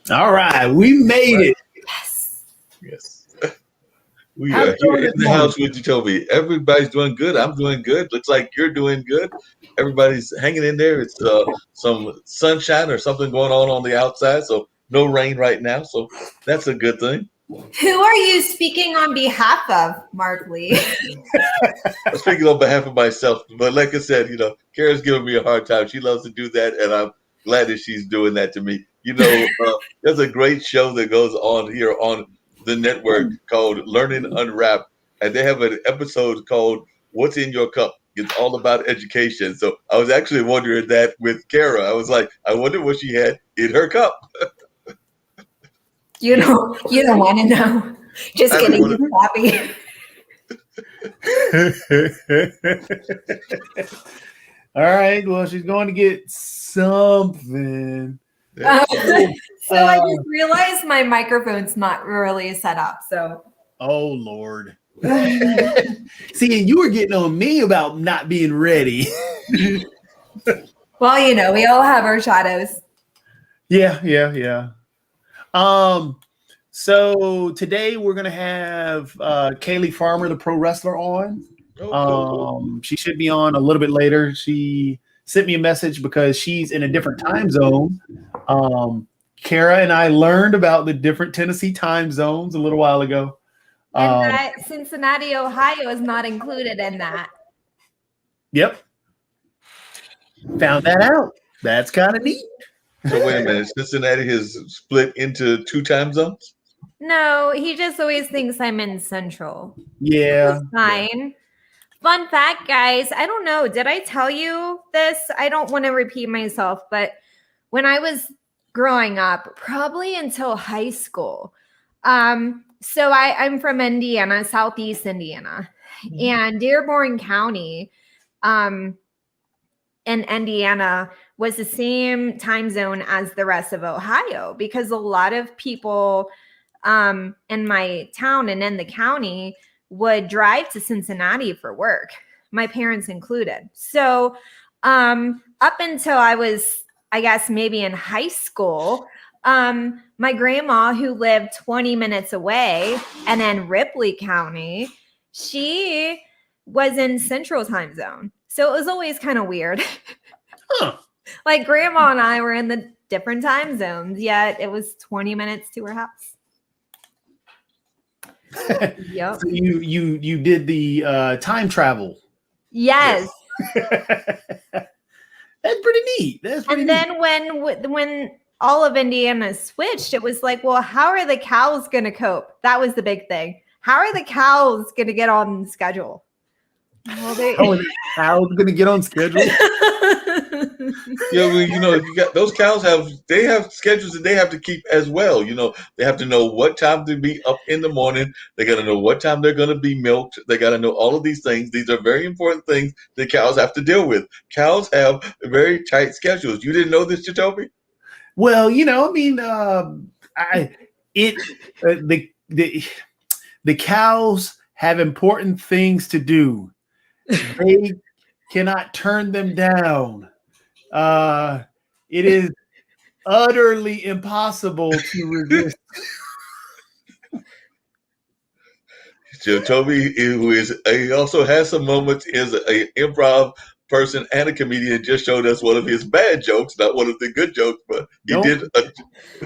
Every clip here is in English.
All right, we made it. Yes. Yes. We How's are it here going in this the morning? house with you, Toby. Everybody's doing good. I'm doing good. Looks like you're doing good. Everybody's hanging in there. It's some sunshine or something going on the outside, so no rain right now. So that's a good thing. Who are you speaking on behalf of, Mark Lee? I'm speaking on behalf of myself, but like I said, Kara's giving me a hard time. She loves to do that, and I'm glad that she's doing that to me. There's a great show that goes on here on the network called Learning Unwrapped, and they have an episode called What's in Your Cup? It's all about education. So I was actually wondering that with Kara. I was like, I wonder what she had in her cup. You don't want to know. Just I don't kidding, want you happy. All right. Well, she's going to get something. to. So I just realized my microphone's not really set up. So. Oh Lord. See, and you were getting on me about not being ready. Well, we all have our shadows. Yeah. So today we're gonna have Kaylee Farmer, the pro wrestler, on. Cool. She should be on a little bit later. She sent me a message because she's in a different time zone. Kara and I learned about the different Tennessee time zones a little while ago. And that Cincinnati, Ohio is not included in that. Yep. Found that out. That's kind of neat. So wait a minute. Cincinnati has split into 2 time zones? No, he just always thinks I'm in Central. Yeah. It's fine. Yeah. Fun fact, guys. I don't know. Did I tell you this? I don't want to repeat myself, but when I was growing up, probably until high school, so I'm from Indiana, Southeast Indiana, and Dearborn County in Indiana was the same time zone as the rest of Ohio because a lot of people in my town and in the county would drive to Cincinnati for work, my parents included. So up until I was, I guess, maybe in high school, my grandma, who lived 20 minutes away and in Ripley County, she was in Central time zone. So it was always kind of weird. Huh. Like grandma and I were in the different time zones, yet it was 20 minutes to her house. Yep. So you did the time travel. Yes. That's pretty neat. And then when all of Indiana switched, it was like, well, how are the cows going to cope? That was the big thing. How are the cows going to get on schedule? Well, how are the cows going to get on schedule? Yeah, well, you got those cows have schedules that they have to keep as well. They have to know what time to be up in the morning. They got to know what time they're going to be milked. They got to know all of these things. These are very important things that cows have to deal with. Cows have very tight schedules. You didn't know this, Jacoby? Well, the cows have important things to do. They cannot turn them down. It is utterly impossible to resist. So Toby, he also has some moments, is an improv person and a comedian, just showed us one of his bad jokes, not one of the good jokes, but he did.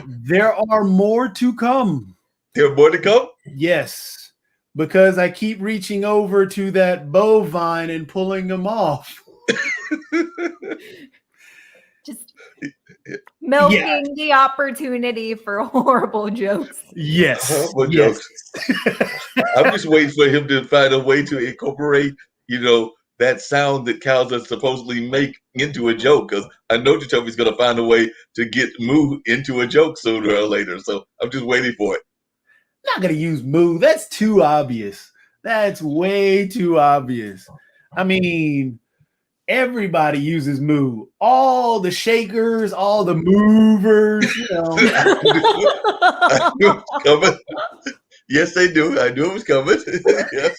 There are more to come. There are more to come? Yes, because I keep reaching over to that bovine and pulling them off. Just milking the opportunity for horrible jokes. Yes. Horrible jokes. I'm just waiting for him to find a way to incorporate, that sound that cows are supposedly make into a joke. Because I know Jacoby's going to find a way to get moo into a joke sooner or later. So I'm just waiting for it. Not going to use moo. That's too obvious. That's way too obvious. I mean, everybody uses moo. All the shakers, all the movers, I knew it was coming. Yes, they do. I knew it was coming. Yes.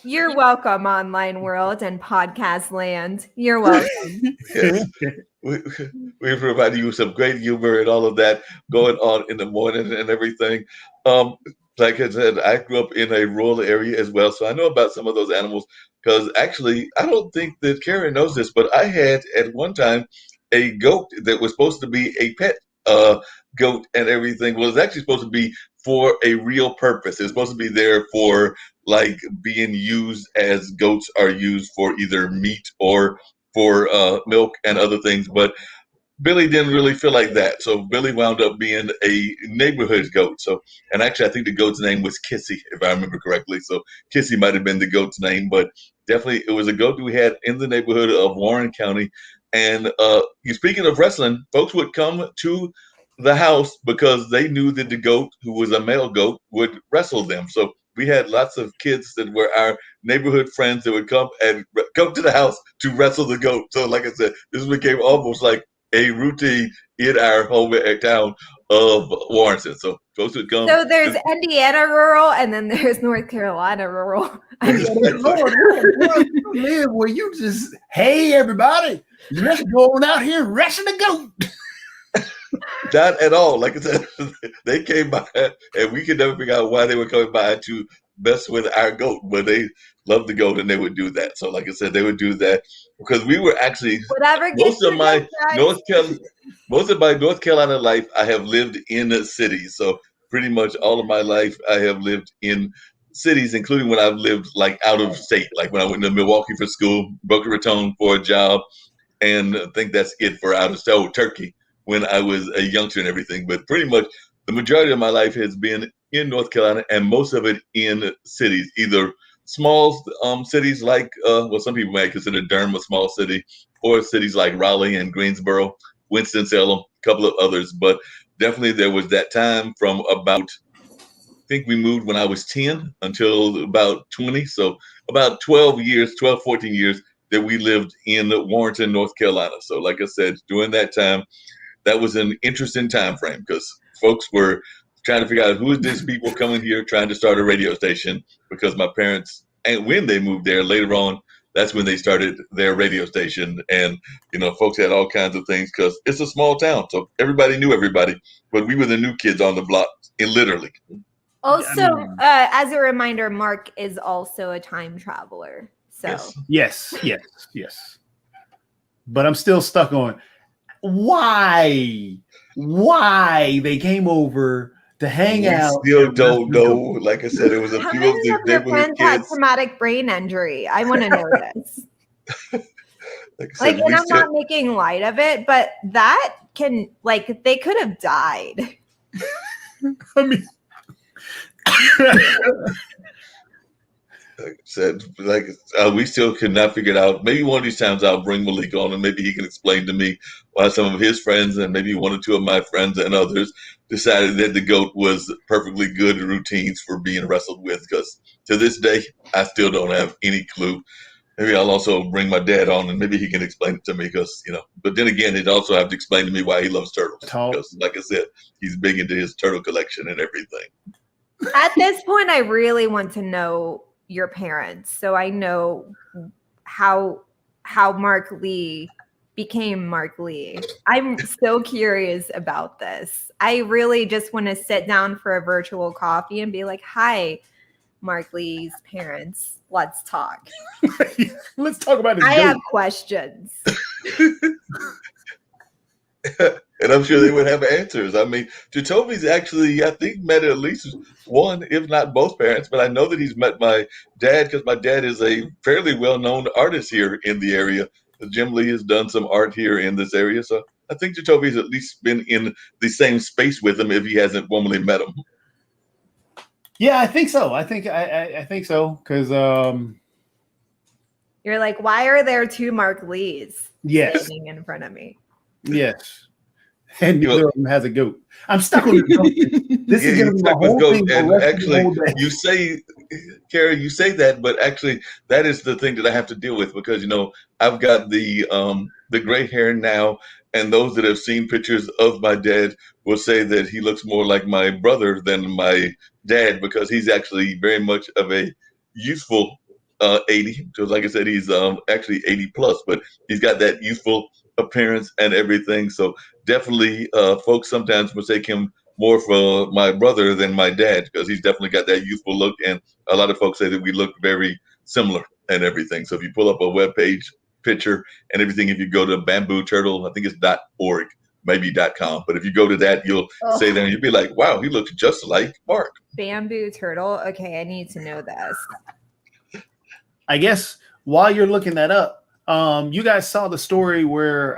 You're welcome, online world and podcast land. You're welcome. Yes. We provide you some great humor and all of that going on in the morning and everything. Um, like I said, I grew up in a rural area as well, so I know about some of those animals. Because actually, I don't think that Karen knows this, but I had at one time a goat that was supposed to be a pet goat and everything. Was actually supposed to be for a real purpose. It's supposed to be there for like being used as goats are used for either meat or for milk and other things, but Billy didn't really feel like that. So Billy wound up being a neighborhood goat. So, and actually, I think the goat's name was Kissy, if I remember correctly. So Kissy might have been the goat's name, but definitely it was a goat that we had in the neighborhood of Warren County. And speaking of wrestling, folks would come to the house because they knew that the goat, who was a male goat, would wrestle them. So we had lots of kids that were our neighborhood friends that would come and come to the house to wrestle the goat. So, like I said, this became almost like a routine in our home town of Warrenton. So folks would come. So there's Indiana rural and then there's North Carolina rural. I mean, Lord, where you live where you just, hey, everybody, let's go on out here and wrestle the goat. Not at all. Like I said, they came by and we could never figure out why they were coming by to mess with our goat, but they loved the goat and they would do that. So, like I said, they would do that because we were actually whatever most of my North Carolina life. I have lived in cities, so pretty much all of my life I have lived in cities, including when I've lived like out of state, like when I went to Milwaukee for school, Boca Raton for a job, and I think that's it for out of state. Oh, Turkey when I was a youngster and everything. But pretty much the majority of my life has been in North Carolina, and most of it in cities, either small cities like some people might consider Durham a small city, or cities like Raleigh and Greensboro, Winston-Salem, a couple of others. But definitely there was that time from about, I think we moved when I was 10 until about 20. So about 12 years, 12, 14 years that we lived in Warrenton, North Carolina. So like I said, during that time, that was an interesting time frame because folks were trying to figure out who is this people coming here trying to start a radio station, because my parents, and when they moved there later on, that's when they started their radio station. And folks had all kinds of things because it's a small town, so everybody knew everybody, but we were the new kids on the block, and literally. Also, as a reminder, Mark is also a time traveler. So Yes. But I'm still stuck on why they came over to hang out. Still don't know. Like I said, it was a how few many of the of your neighborhood friends had kids. traumatic brain injury? I want to know this. Like I said, and I'm not making light of it, but that can, they could have died. I mean, like I said, we still could not figure it out. Maybe one of these times I'll bring Malik on, and maybe he can explain to me why some of his friends and maybe one or two of my friends and others decided that the goat was perfectly good routines for being wrestled with. Because to this day, I still don't have any clue. Maybe I'll also bring my dad on, and maybe he can explain it to me. Because but then again, he'd also have to explain to me why he loves turtles. Because, like I said, he's big into his turtle collection and everything. At this point, I really want to know your parents, so I know how Mark Lee became Mark Lee. I'm so curious about this. I really just want to sit down for a virtual coffee and be like, "Hi, Mark Lee's parents. Let's talk. Let's talk about this. I have questions." And I'm sure they would have answers. I mean, Jacoby's actually, I think, met at least one, if not both parents, but I know that he's met my dad because my dad is a fairly well-known artist here in the area. Jim Lee has done some art here in this area. So I think Jacoby's at least been in the same space with him if he hasn't formally met him. Yeah, I think so. I think so because you're like, why are there two Mark Lees standing in front of me? Yes. And neither of them has a goat. I'm stuck on the goat. This is going to be the whole thing. And actually, you say, Carrie, you say that, but actually, that is the thing that I have to deal with because I've got the gray hair now, and those that have seen pictures of my dad will say that he looks more like my brother than my dad because he's actually very much of a youthful 80. So like I said, he's actually 80 plus, but he's got that youthful appearance and everything. So definitely, folks sometimes mistake him more for my brother than my dad because he's definitely got that youthful look. And a lot of folks say that we look very similar and everything. So if you pull up a webpage picture and everything, if you go to Bamboo Turtle, I think it's .org, maybe .com. But if you go to that, you'll say there and you'll be like, wow, he looks just like Mark. Bamboo Turtle. Okay, I need to know this. I guess while you're looking that up, you guys saw the story where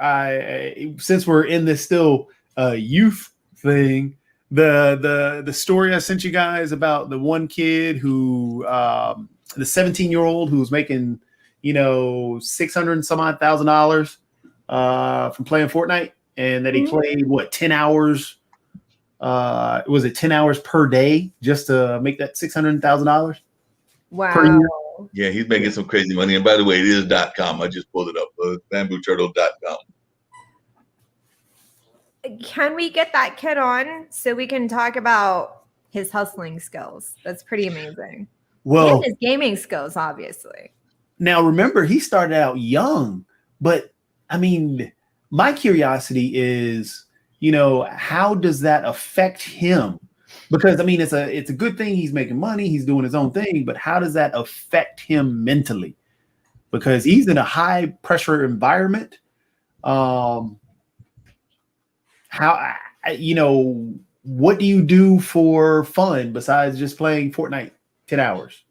since we're in this still youth thing, the story I sent you guys about the one kid who, the 17-year-old who was making, $600 some odd $1,000 from playing Fortnite, and that he played 10 hours. Was it 10 hours per day just to make that $600,000? Wow. Yeah, he's making some crazy money. And by the way, it is .com. I just pulled it up. BambooTurtle.com. Can we get that kid on so we can talk about his hustling skills? That's pretty amazing. Well, and his gaming skills, obviously. Now, remember, he started out young, but I mean, my curiosity is, how does that affect him? Because I mean, it's a good thing he's making money, he's doing his own thing, but how does that affect him mentally? Because he's in a high pressure environment. What do you do for fun besides just playing Fortnite 10 hours?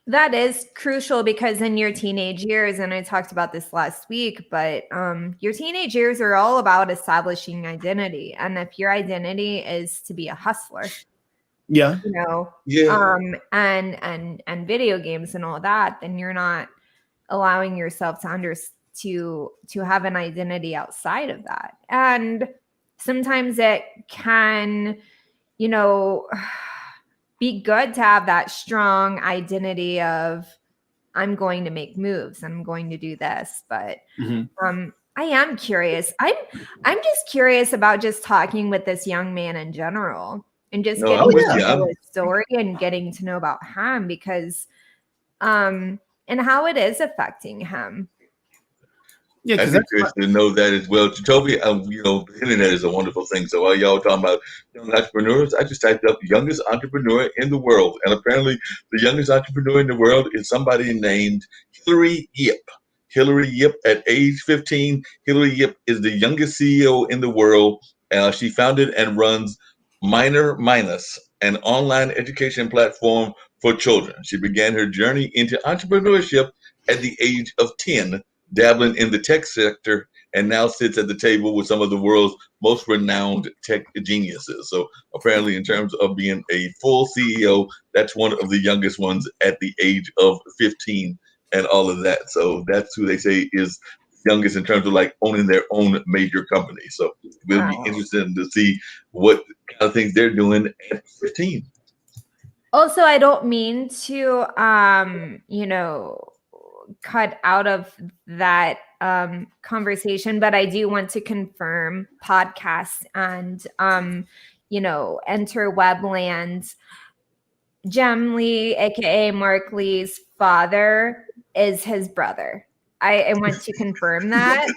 That is crucial because in your teenage years, and I talked about this last week, but your teenage years are all about establishing identity. And if your identity is to be a hustler, and video games and all that, then you're not allowing yourself to have an identity outside of that. And sometimes it can, be good to have that strong identity of I'm going to make moves, I'm going to do this. But I am curious. I'm just curious about just talking with this young man in general and just getting to know his story and getting to know about him because and how it is affecting him. Yeah, I think Chris to know that as well. Jacoby, the internet is a wonderful thing. So while y'all talking about young entrepreneurs, I just typed up youngest entrepreneur in the world. And apparently the youngest entrepreneur in the world is somebody named Hillary Yip. Hillary Yip at age 15. Hillary Yip is the youngest CEO in the world. She founded and runs Minor Minus, an online education platform for children. She began her journey into entrepreneurship at the age of 10, dabbling in the tech sector, and now sits at the table with some of the world's most renowned tech geniuses. So apparently in terms of being a full CEO, that's one of the youngest ones at the age of 15 and all of that. So that's who they say is youngest in terms of like owning their own major company. So we'll be interested to see what kind of things they're doing at 15. Also, I don't mean to, cut out of that conversation, but I do want to confirm podcasts and enter webland. Jem Lee, aka Mark Lee's father, is his brother. I want to confirm that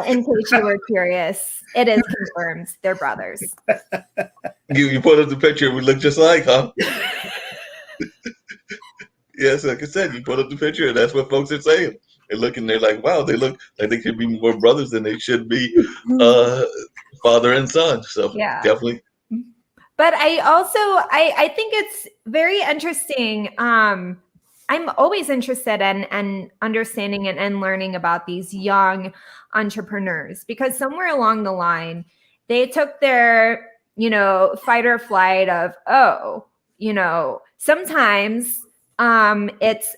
in case you were curious. It is confirmed. They're brothers. You put up the picture, we look just like, huh? Yes, like I said, you put up the picture, and that's what folks are saying. They're looking, they're like, wow, they look like they should be more brothers than they should be father and son. So definitely. But I also, I think it's very interesting. I'm always interested in understanding and learning about these young entrepreneurs because somewhere along the line, they took their, fight or flight of, sometimes it's,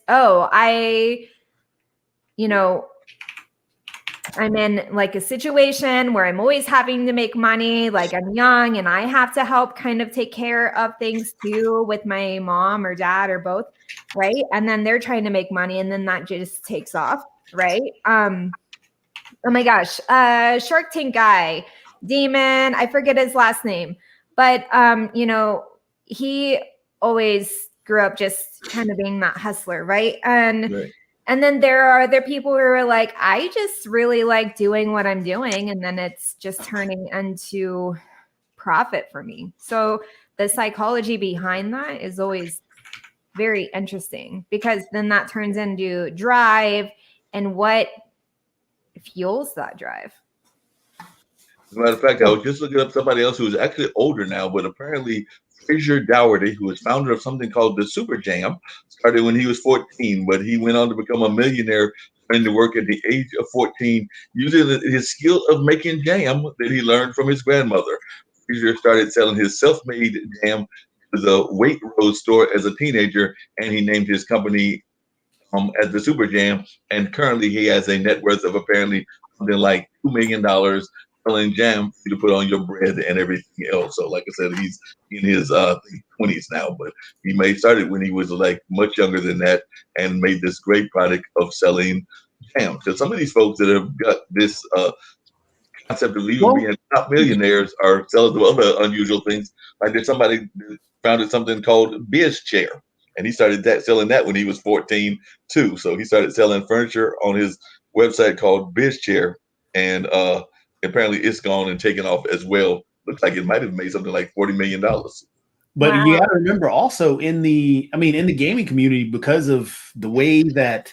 I'm in like a situation where I'm always having to make money, like I'm young and I have to help kind of take care of things too with my mom or dad or both, right? And then they're trying to make money and then that just takes off, right? Oh my gosh, Shark Tank guy, Damon, I forget his last name, but he always grew up just kind of being that hustler, right? And Right. and then there are other people who are like, I just really like doing what I'm doing, and then it's just turning into profit for me. So the psychology behind that is always very interesting, because then that turns into drive and what fuels that drive. As a matter of fact, I was just looking up somebody else who's actually older now, but apparently Fraser Dougherty, who was founder of something called the Super Jam, started when he was 14, but he went on to become a millionaire, starting to work at the age of 14, using his skill of making jam that he learned from his grandmother. Fraser started selling his self-made jam to the Waitrose store as a teenager, and he named his company at the Super Jam, and currently he has a net worth of apparently something like $2 million selling jam for you to put on your bread and everything else. So, like I said, he's in his 20s now, but he started when he was like much younger than that, and made this great product of selling jam. Because some of these folks that have got this concept of even being top millionaires are selling some other unusual things. Like there's somebody that founded something called Biz Chair, and he started selling that when he was 14 too. So he started selling furniture on his website called Biz Chair, and apparently it's gone and taken off as well. Looks like it might have made something like $40 million. But you got to remember also in the gaming community, because of the way that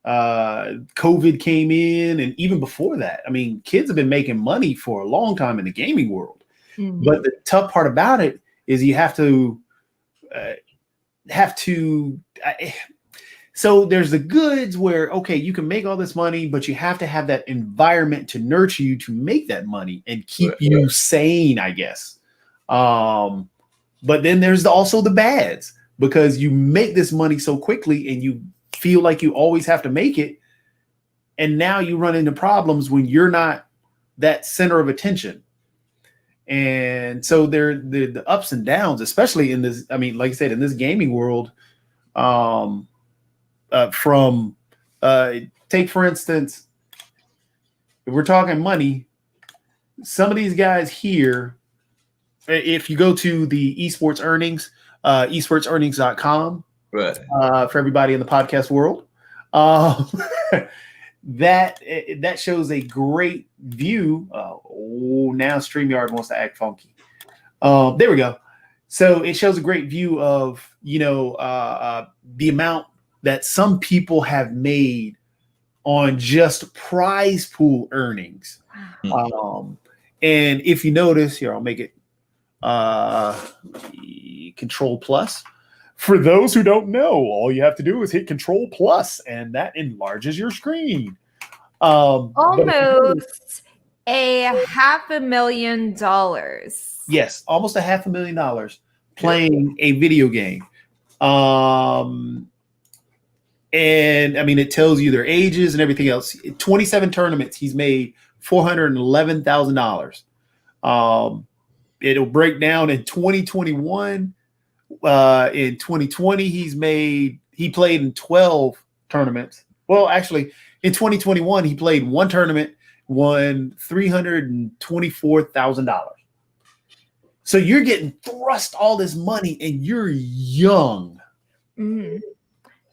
COVID came in, and even before that, I mean, kids have been making money for a long time in the gaming world. Mm-hmm. But the tough part about it is you have to so there's the goods where, okay, you can make all this money, but you have to have that environment to nurture you to make that money and keep you sane, I guess. But then there's also the bads, because you make this money so quickly and you feel like you always have to make it. And now you run into problems when you're not that center of attention. And so the ups and downs, especially in this, I mean, like I said, in this gaming world, take for instance, if we're talking money, some of these guys here, if you go to the esports earnings, esportsearnings.com, right, for everybody in the podcast world, that shows a great view. Now StreamYard wants to act funky. There we go. So it shows a great view of, the amount that some people have made on just prize pool earnings. And if you notice here, I'll make it Control Plus. For those who don't know, all you have to do is hit Control Plus, and that enlarges your screen. Almost $500,000. Yes, almost $500,000 playing a video game. And I mean, it tells you their ages and everything else. 27 tournaments, he's made $411,000. It'll break down in 2021. In 2020, he played in 12 tournaments. Well, actually, in 2021, he played one tournament, won $324,000. So you're getting thrust all this money and you're young. Mm-hmm.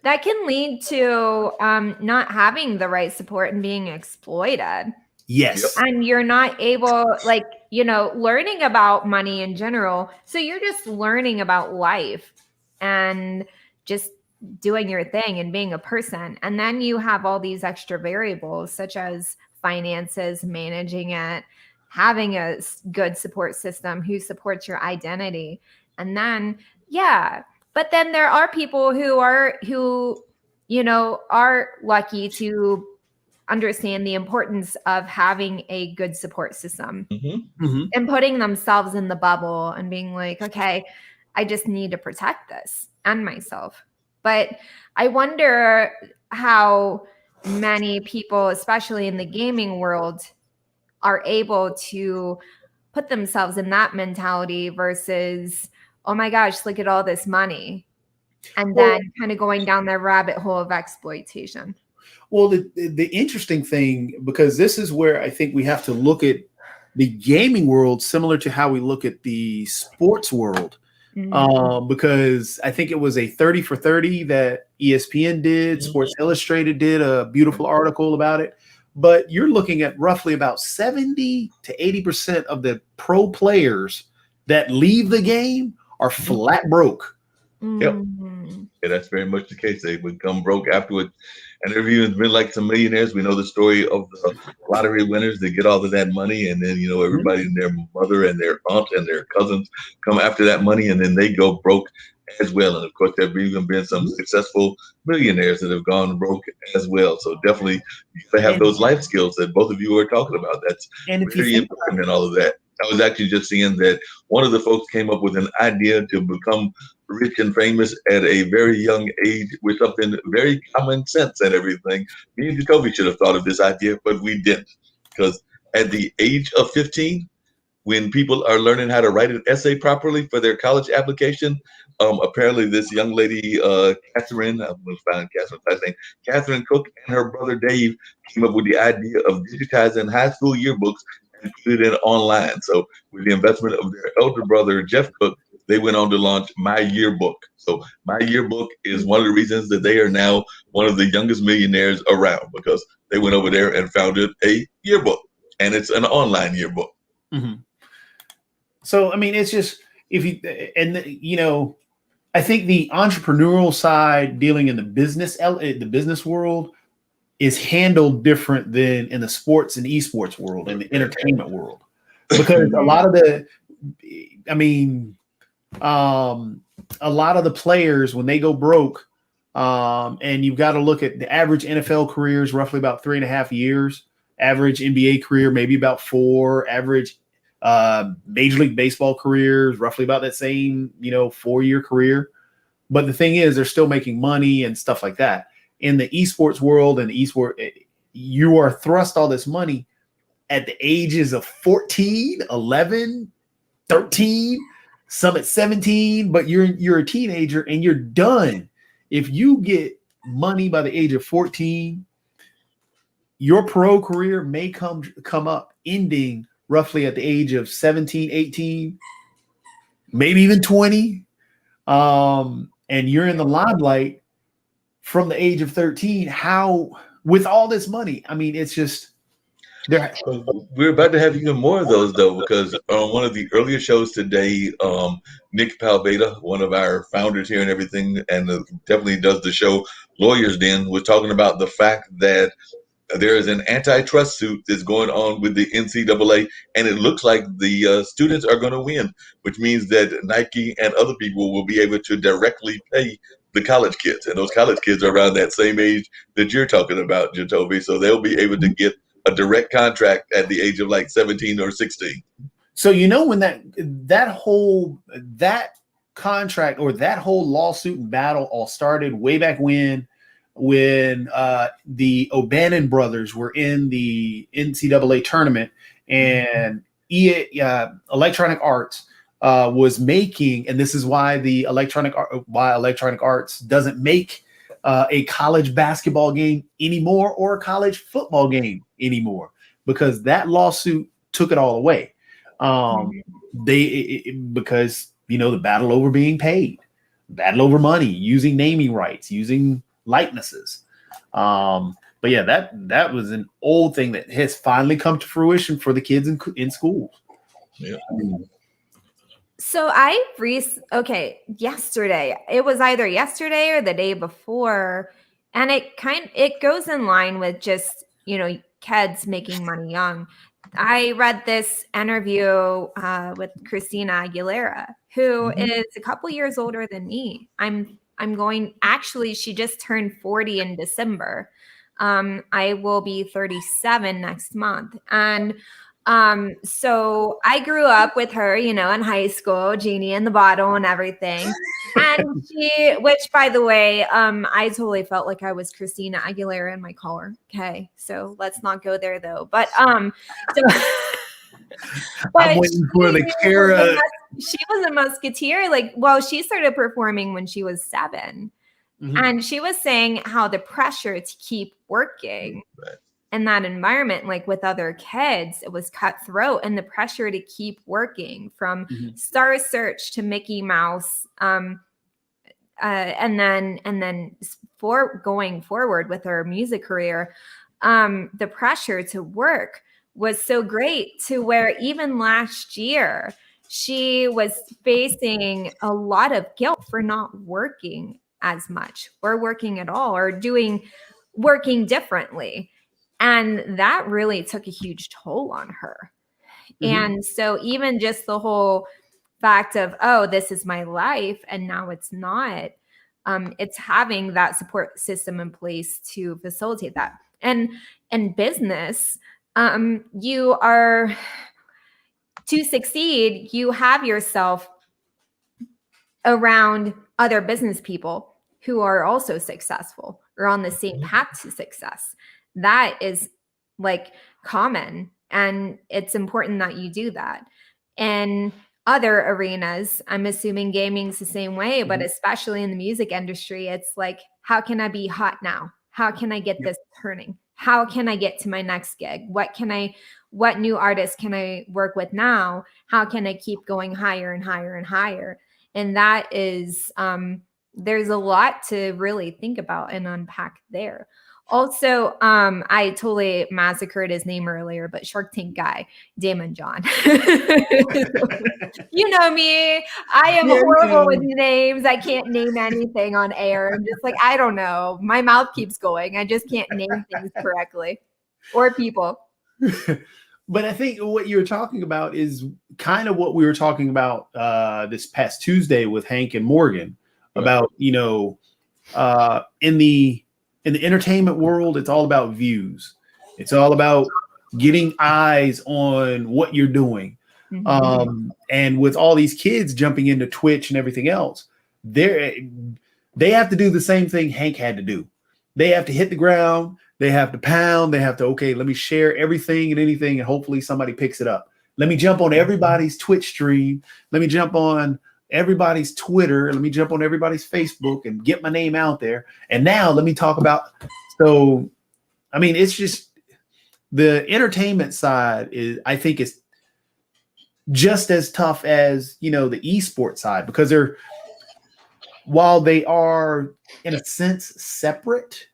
That can lead to not having the right support and being exploited. Yes. And you're not able, learning about money in general. So you're just learning about life and just doing your thing and being a person. And then you have all these extra variables, such as finances, managing it, having a good support system who supports your identity. And then, but then there are people who are lucky to understand the importance of having a good support system and putting themselves in the bubble and being like, okay, I just need to protect this and myself. But I wonder how many people, especially in the gaming world, are able to put themselves in that mentality versus, oh my gosh, look at all this money. And then kind of going down their rabbit hole of exploitation. Well, the interesting thing, because this is where I think we have to look at the gaming world similar to how we look at the sports world. Because I think it was a 30 for 30 that ESPN did, Sports Illustrated did a beautiful article about it. But you're looking at roughly about 70 to 80% of the pro players that leave the game are flat broke. Yep. Yeah, that's very much the case. They become broke afterwards. And there have even been like some millionaires. We know the story of the lottery winners that get all of that money, and then everybody and their mother and their aunt and their cousins come after that money, and then they go broke as well. And of course, there have even been some successful millionaires that have gone broke as well. So definitely, you gotta have those life skills that both of you are talking about. That's very important in all of that. I was actually just seeing that one of the folks came up with an idea to become rich and famous at a very young age with something very common sense and everything. Me and Jacoby should have thought of this idea, but we didn't. Because at the age of 15, when people are learning how to write an essay properly for their college application, apparently this young lady, Catherine, I'm going to find Catherine's last name, Catherine Cook, and her brother Dave came up with the idea of digitizing high school yearbooks and put it in online. So with the investment of their elder brother, Jeff Cook, they went on to launch My Yearbook. So My Yearbook is one of the reasons that they are now one of the youngest millionaires around, because they went over there and founded a yearbook, and it's an online yearbook. Mm-hmm. So, I mean, it's just, I think the entrepreneurial side, dealing in the business world, is handled different than in the sports and esports world and the entertainment world, because a lot of the players, when they go broke, and you've got to look at the average NFL career is roughly about 3.5 years, average NBA career maybe about 4, average Major League Baseball careers roughly about that same 4-year career. But the thing is, they're still making money and stuff like that. In the esports world and you are thrust all this money at the ages of 14, 11, 13, some at 17, but you're a teenager and you're done. If you get money by the age of 14, your pro career may come up ending roughly at the age of 17, 18, maybe even 20. And you're in the limelight from the age of 13. How, with all this money? I mean, it's just there. We're about to have even more of those, though, because on one of the earlier shows today, Nick Palveda, one of our founders here and everything, and definitely does the show Lawyers Den, was talking about the fact that there is an antitrust suit that's going on with the NCAA, and it looks like the students are going to win, which means that Nike and other people will be able to directly pay the college kids. And those college kids are around that same age that you're talking about, Jacoby. So they'll be able to get a direct contract at the age of like 17 or 16. So, when that whole contract or that whole lawsuit and battle all started way back when the O'Bannon brothers were in the NCAA tournament, and Electronic Arts was making, and this is why Electronic Arts doesn't make a college basketball game anymore or a college football game anymore, because that lawsuit took it all away. Because the battle over being paid, battle over money, using naming rights, using likenesses. But yeah, that was an old thing that has finally come to fruition for the kids in schools. Yeah. So yesterday, it was either yesterday or the day before, and it goes in line with just, kids making money young. I read this interview with Christina Aguilera, who is a couple years older than me. She just turned 40 in December. I will be 37 next month. And so I grew up with her, in high school, Genie in the Bottle and everything. And which by the way, I totally felt like I was Christina Aguilera in my car. Okay. So let's not go there though. But I'm waiting for the Kara. She was a musketeer. She started performing when she was 7. Mm-hmm. And she was saying how the pressure to keep working in that environment, like with other kids, it was cutthroat, and the pressure to keep working from Star Search to Mickey Mouse, and then for going forward with her music career, the pressure to work was so great to where even last year she was facing a lot of guilt for not working as much or working at all or working differently. And that really took a huge toll on her. And so even just the whole fact of, oh, this is my life and now it's not, it's having that support system in place to facilitate that. And in business, you are, to succeed, you have yourself around other business people who are also successful or on the same path to success. That is like common, and it's important that you do that. And other arenas, I'm assuming gaming's the same way, but especially in the music industry, it's like, how can I be hot now? How can I get this turning? How can I get to my next gig? What new artists can I work with now? How can I keep going higher and higher and higher? And that is, there's a lot to really think about and unpack there. Also, I totally massacred his name earlier, but Shark Tank guy, Damon John. You know me. I am horrible with names. I can't name anything on air. I'm just like, I don't know. My mouth keeps going. I just can't name things correctly or people. But I think what you're talking about is kind of what we were talking about this past Tuesday with Hank and Morgan about, you know, in the entertainment world, it's all about views. It's all about getting eyes on what you're doing. And with all these kids jumping into Twitch and everything else, they have to do the same thing Hank had to do. They have to hit the ground. They have to pound. They have to, okay, let me share everything and anything, and hopefully somebody picks it up. Let me jump on everybody's Twitch stream. Let me jump on everybody's Twitter. Let me jump on everybody's Facebook and get my name out there. And now let me talk about, so, I mean, it's just the entertainment side is, I think, is just as tough as, you know, the esports side, because while they are in a sense separate,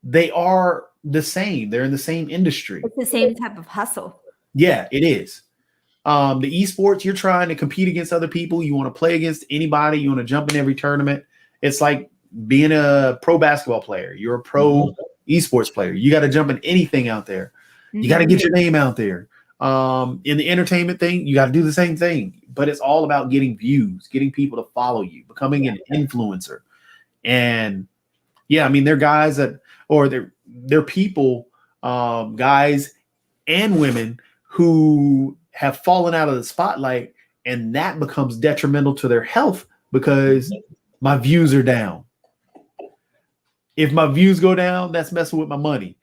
they are the same. They're in the same industry. It's the same type of hustle. Yeah, it is. The esports, you're trying to compete against other people. You want to play against anybody. You want to jump in every tournament. It's like being a pro basketball player. You're a pro esports player. You got to jump in anything out there. You got to get your name out there. In the entertainment thing, you got to do the same thing. But it's all about getting views, getting people to follow you, becoming an influencer. And yeah, I mean, they're guys that, or they're people, guys and women who have fallen out of the spotlight, and that becomes detrimental to their health because my views are down. If my views go down, that's messing with my money.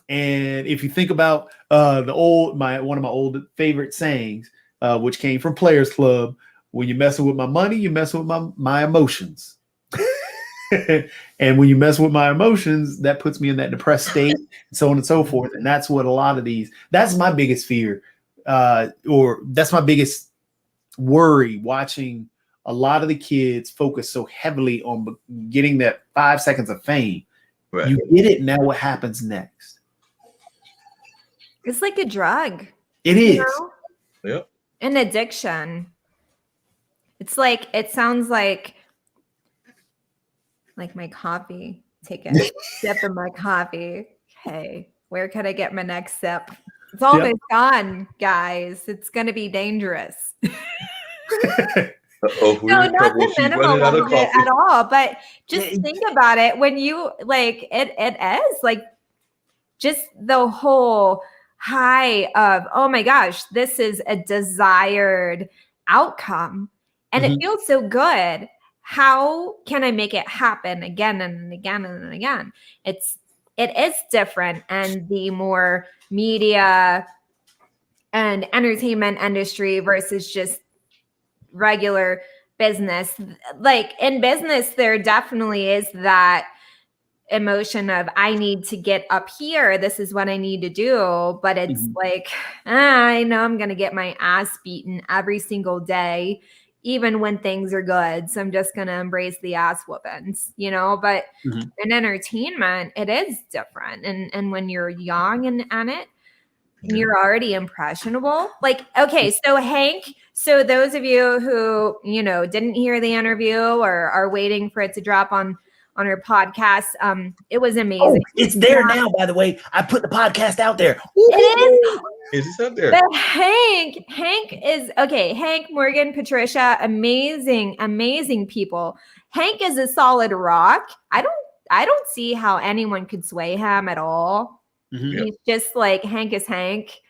And if you think about one of my old favorite sayings, which came from Players Club, when you're messing with my money, you're messing with my emotions. And when you mess with my emotions, that puts me in that depressed state, and so on and so forth. And that's what a lot of that's my biggest fear, or that's my biggest worry, watching a lot of the kids focus so heavily on getting that 5 seconds of fame. Right. You get it, now what happens next? It's like a drug. It is. Yep. An addiction. It's like, it sounds like my coffee. Take a sip of my coffee. Okay, where can I get my next sip? It's almost gone, guys. It's going to be dangerous. No, not the minimum of it at all. But just think about it. When you like it is like just the whole high of, oh my gosh, this is a desired outcome. And it feels so good. How can I make it happen again and again and again? It is different. And the more media and entertainment industry versus just regular business. Like in business, there definitely is that emotion of I need to get up here. This is what I need to do. But it's like, I know I'm going to get my ass beaten every single day, even when things are good. So I'm just going to embrace the ass whoopings, you know, but in entertainment, it is different. And when you're young and it, and you're already impressionable. Like, okay, so Hank, so those of you who, you know, didn't hear the interview or are waiting for it to drop on our podcast, it was amazing. Oh, it's there now, by the way. I put the podcast out there. It is this out there? But Hank is okay. Hank, Morgan, Patricia, amazing people. Hank is a solid rock. I don't see how anyone could sway him at all. He's just like, Hank is Hank,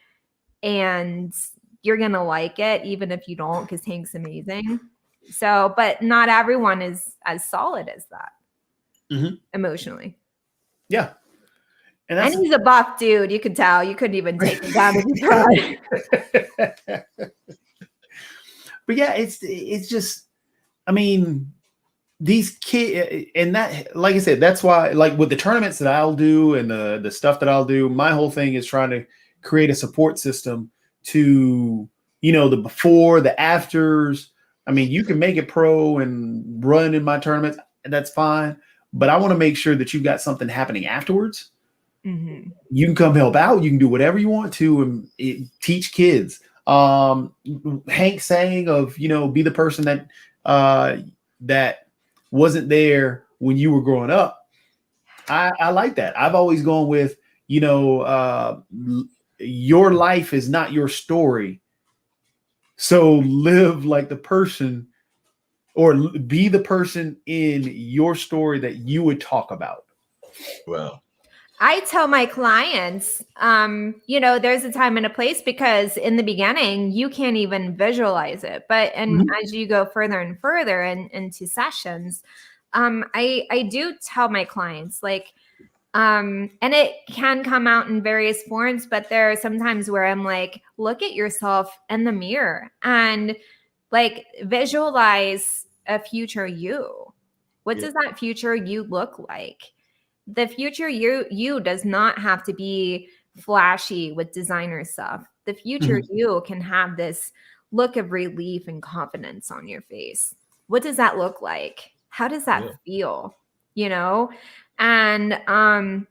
and you're gonna like it even if you don't, because Hank's amazing. So, but not everyone is as solid as that emotionally. Yeah. And he's a buff dude. You could tell. You couldn't even take him down if you tried. But yeah, it's just, I mean, these kids, and that, like I said, that's why, like with the tournaments that I'll do and the stuff that I'll do, my whole thing is trying to create a support system to, you know, the before, the afters. I mean, you can make it pro and run in my tournaments, and that's fine. But I want to make sure that you've got something happening afterwards. You can come help out. You can do whatever you want to and teach kids. Hank saying of, you know, be the person that that wasn't there when you were growing up. I like that. I've always gone with, you know, your life is not your story. So live like the person, or be the person in your story that you would talk about. Wow. I tell my clients, you know, there's a time and a place, because in the beginning, you can't even visualize it. But as you go further and further into sessions, I do tell my clients, like, and it can come out in various forms, but there are sometimes where I'm like, look at yourself in the mirror and like visualize a future you. What does that future you look like? The future you does not have to be flashy with designer stuff. The future you can have this look of relief and confidence on your face. What does that look like? How does that feel? You know? And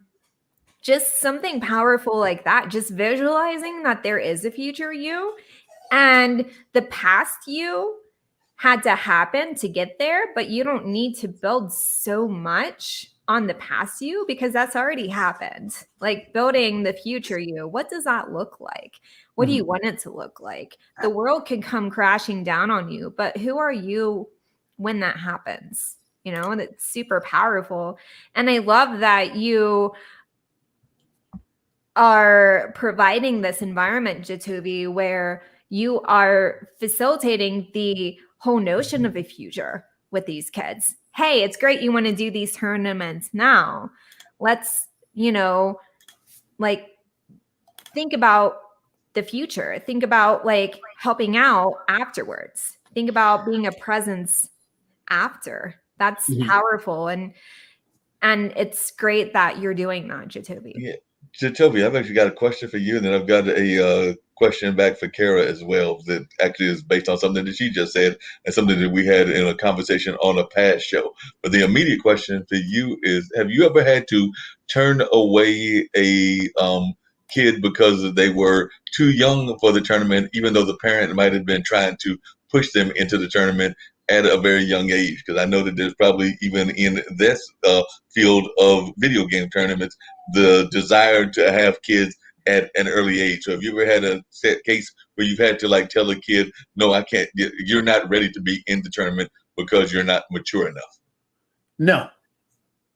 just something powerful like that, just visualizing that there is a future you, and the past you had to happen to get there, but you don't need to build so much on the past you, because that's already happened. Like building the future you, what does that look like? What do you want it to look like? The world can come crashing down on you, but who are you when that happens? You know, and it's super powerful. And I love that you are providing this environment, Jatovi, where you are facilitating the whole notion of a future with these kids. Hey, it's great you want to do these tournaments now. Let's, you know, like think about the future. Think about like helping out afterwards. Think about being a presence after. That's powerful. And it's great that you're doing that, Jatovi. Yeah. Jatovi, I've actually got a question for you, and then I've got a question back for Kara as well, that actually is based on something that she just said and something that we had in a conversation on a past show. But the immediate question for you is, have you ever had to turn away a kid because they were too young for the tournament, even though the parent might have been trying to push them into the tournament at a very young age? Because I know that there's probably, even in this field of video game tournaments, the desire to have kids at an early age. So have you ever had a set case where you've had to like tell a kid, no, I can't, you're not ready to be in the tournament because you're not mature enough? No.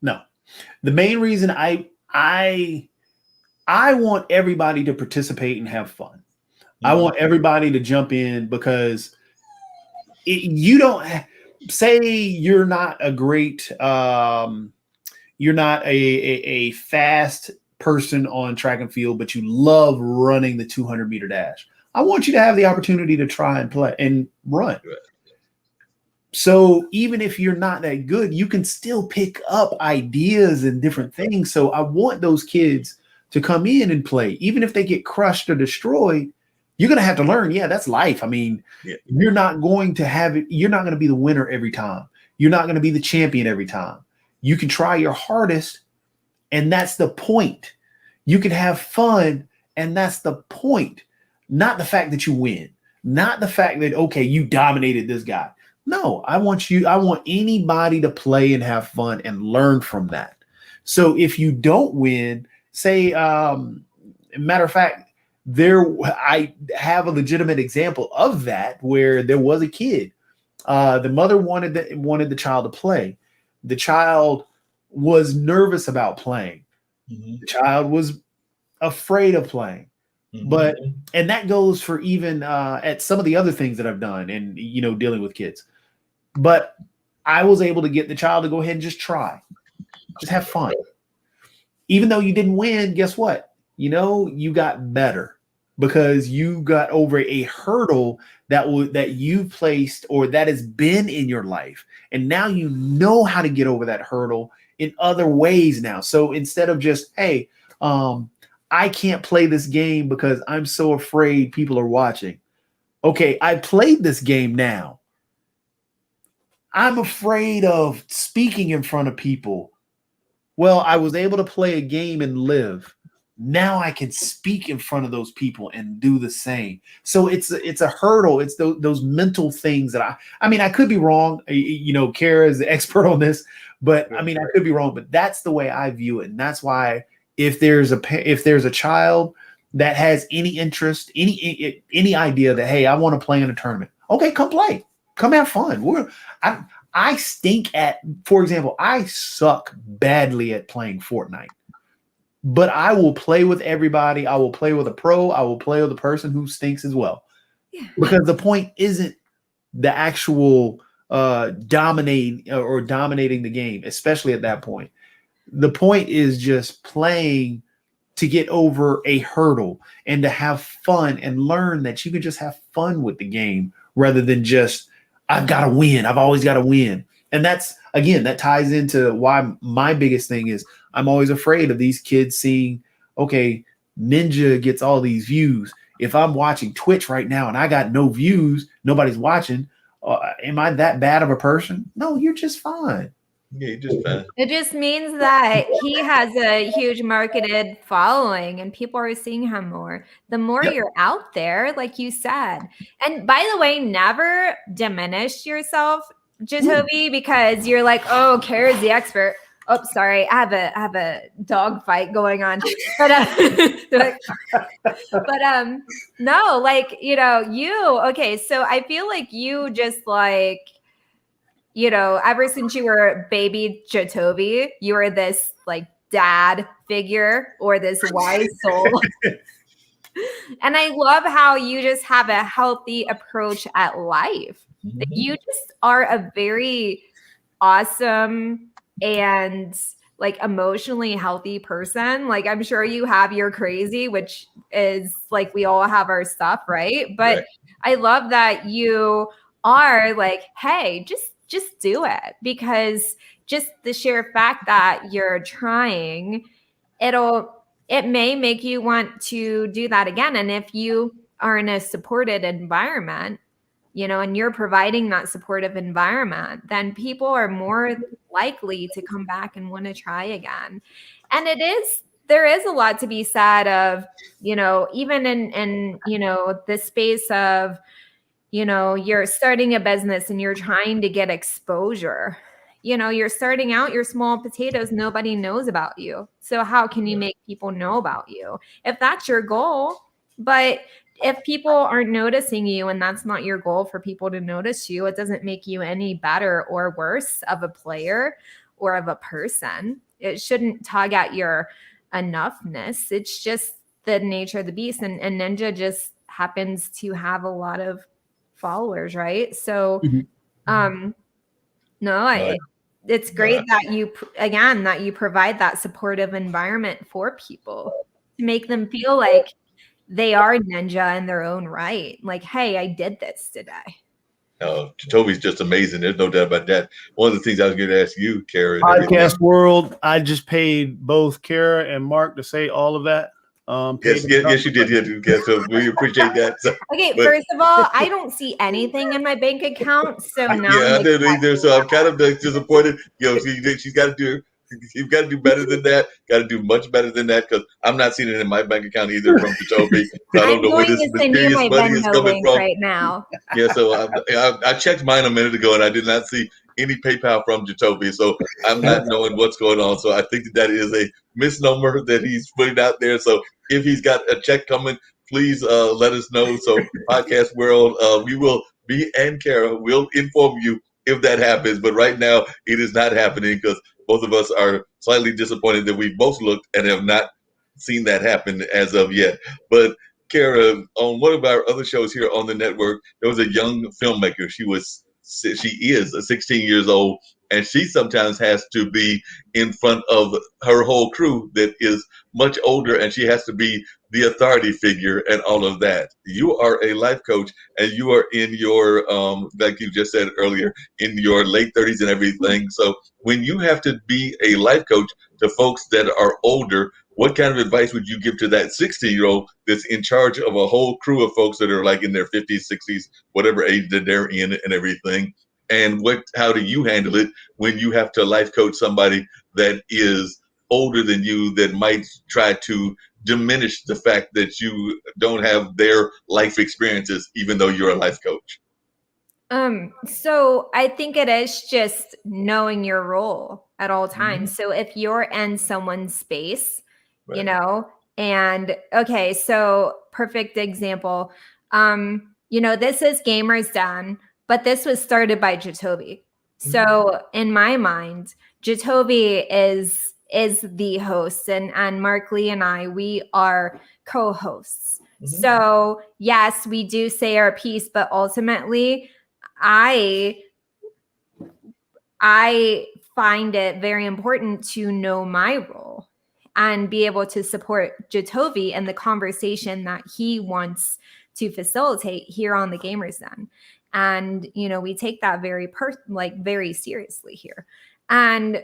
The main reason I want everybody to participate and have fun. I want everybody to jump in, because you don't say you're not a great, you're not a fast person on track and field, but you love running the 200-meter dash. I want you to have the opportunity to try and play and run. So even if you're not that good, you can still pick up ideas and different things. So I want those kids to come in and play, even if they get crushed or destroyed. You're going to have to learn. Yeah, that's life. I mean, Yeah. you're not going to have it. You're not going to be the winner every time. You're not going to be the champion every time. You can try your hardest, and that's the point. You can have fun, and that's the point. Not the fact that you win, not the fact that, okay, you dominated this guy. No, I want anybody to play and have fun and learn from that. So if you don't win, say, matter of fact, I have a legitimate example of that where there was a kid. The mother wanted the child to play. The child was nervous about playing. Mm-hmm. The child was afraid of playing. Mm-hmm. But and that goes for even at some of the other things that I've done and dealing with kids. But I was able to get the child to go ahead and just try. Just have fun. Even though you didn't win, guess what? You got better because you got over a hurdle that you placed or that has been in your life. And now you know how to get over that hurdle in other ways now. So instead of just, hey, I can't play this game because I'm so afraid people are watching. Okay, I played this game now. I'm afraid of speaking in front of people. Well, I was able to play a game and live. Now I can speak in front of those people and do the same. So it's a hurdle. It's those mental things that I mean, I could be wrong. Kara is the expert on this, but I mean, I could be wrong, but that's the way I view it. And that's why if there's a child that has any interest, any idea that, hey, I want to play in a tournament. Okay, come play. Come have fun. I stink at, for example, I suck badly at playing Fortnite. But I will play with everybody. I will play with a pro. I will play with a person who stinks as well. Yeah. Because the point isn't the actual dominating the game, especially at that point. The point is just playing to get over a hurdle and to have fun and learn that you can just have fun with the game rather than just, I've got to win. I've always got to win. And that's, again, that ties into why my biggest thing is I'm always afraid of these kids seeing, okay, Ninja gets all these views. If I'm watching Twitch right now and I got no views, nobody's watching, am I that bad of a person? No, you're just fine. Yeah, you just fine. It just means that he has a huge marketed following and people are seeing him more. The more you're out there, like you said. And by the way, never diminish yourself, Jacoby, because you're like, oh, Kara's the expert. Oh, sorry, I have a dog fight going on. But no, like, okay, so I feel like you just like, ever since you were baby Jotobi, you were this like dad figure or this wise soul. And I love how you just have a healthy approach at life. Mm-hmm. You just are a very awesome and like emotionally healthy person. Like I'm sure you have your crazy, which is like we all have our stuff, right? But right. I love that you are like, hey, just do it, because just the sheer fact that you're trying, it may make you want to do that again. And if you are in a supported environment, and you're providing that supportive environment, then people are more likely to come back and want to try again. And there is a lot to be said of, even in the space of, you're starting a business and you're trying to get exposure. You're starting out, you're small potatoes, nobody knows about you. So how can you make people know about you if that's your goal? But if people aren't noticing you and that's not your goal for people to notice you, it doesn't make you any better or worse of a player or of a person. It shouldn't tug at your enoughness. It's just the nature of the beast. And Ninja just happens to have a lot of followers, right? So it's great that you provide that supportive environment for people to make them feel like they are ninja in their own right. Like, hey, I did this today. Toby's just amazing. There's no doubt about that. One of the things I was going to ask you, Kara, and everything. Podcast world, I just paid both Kara and Mark to say all of that. Yes, you did. Yeah, so we appreciate that. So, Okay, first of all, I don't see anything in my bank account, so now I didn't either. So I'm kind of disappointed. She's got to do. You've got to do better than that. Got to do much better than that because I'm not seeing it in my bank account either from Jacoby. So I don't know where this mysterious money is coming from right now. Yeah, so I checked mine a minute ago and I did not see any PayPal from Jacoby. So I'm not knowing what's going on. So I think that is a misnomer that he's putting out there. So if he's got a check coming, please let us know. So podcast world, we will be, and Kara will inform you if that happens. But right now it is not happening because both of us are slightly disappointed that we both looked and have not seen that happen as of yet. But Kara, on one of our other shows here on the network, there was a young filmmaker. She is 16 years old, and she sometimes has to be in front of her whole crew that is much older, and she has to be the authority figure and all of that. You are a life coach, and you are in your, like you just said earlier, in your late 30s and everything. So when you have to be a life coach to folks that are older, what kind of advice would you give to that 16-year-old that's in charge of a whole crew of folks that are like in their 50s, 60s, whatever age that they're in and everything? And how do you handle it when you have to life coach somebody that is older than you that might try to diminish the fact that you don't have their life experiences, even though you're a life coach? So I think it is just knowing your role at all times. So if you're in someone's space, Right. And okay, so perfect example. This is Gamers Den, but this was started by Jacoby. So in my mind, Jacoby is the host, and Mark Lee and we are co-hosts. So yes, we do say our piece, but ultimately I find it very important to know my role and be able to support Jacoby in the conversation that he wants to facilitate here on the Gamers Den. And, we take that very very seriously here. And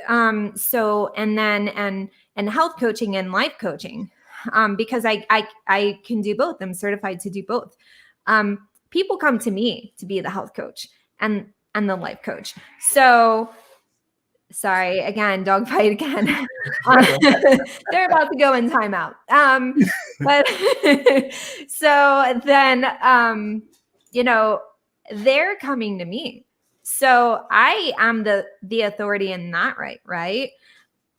and health coaching and life coaching, because I can do both. I'm certified to do both. People come to me to be the health coach and the life coach. So sorry, again, dog fight again. They're about to go in timeout. But so then, they're coming to me. So I am the authority in that, right?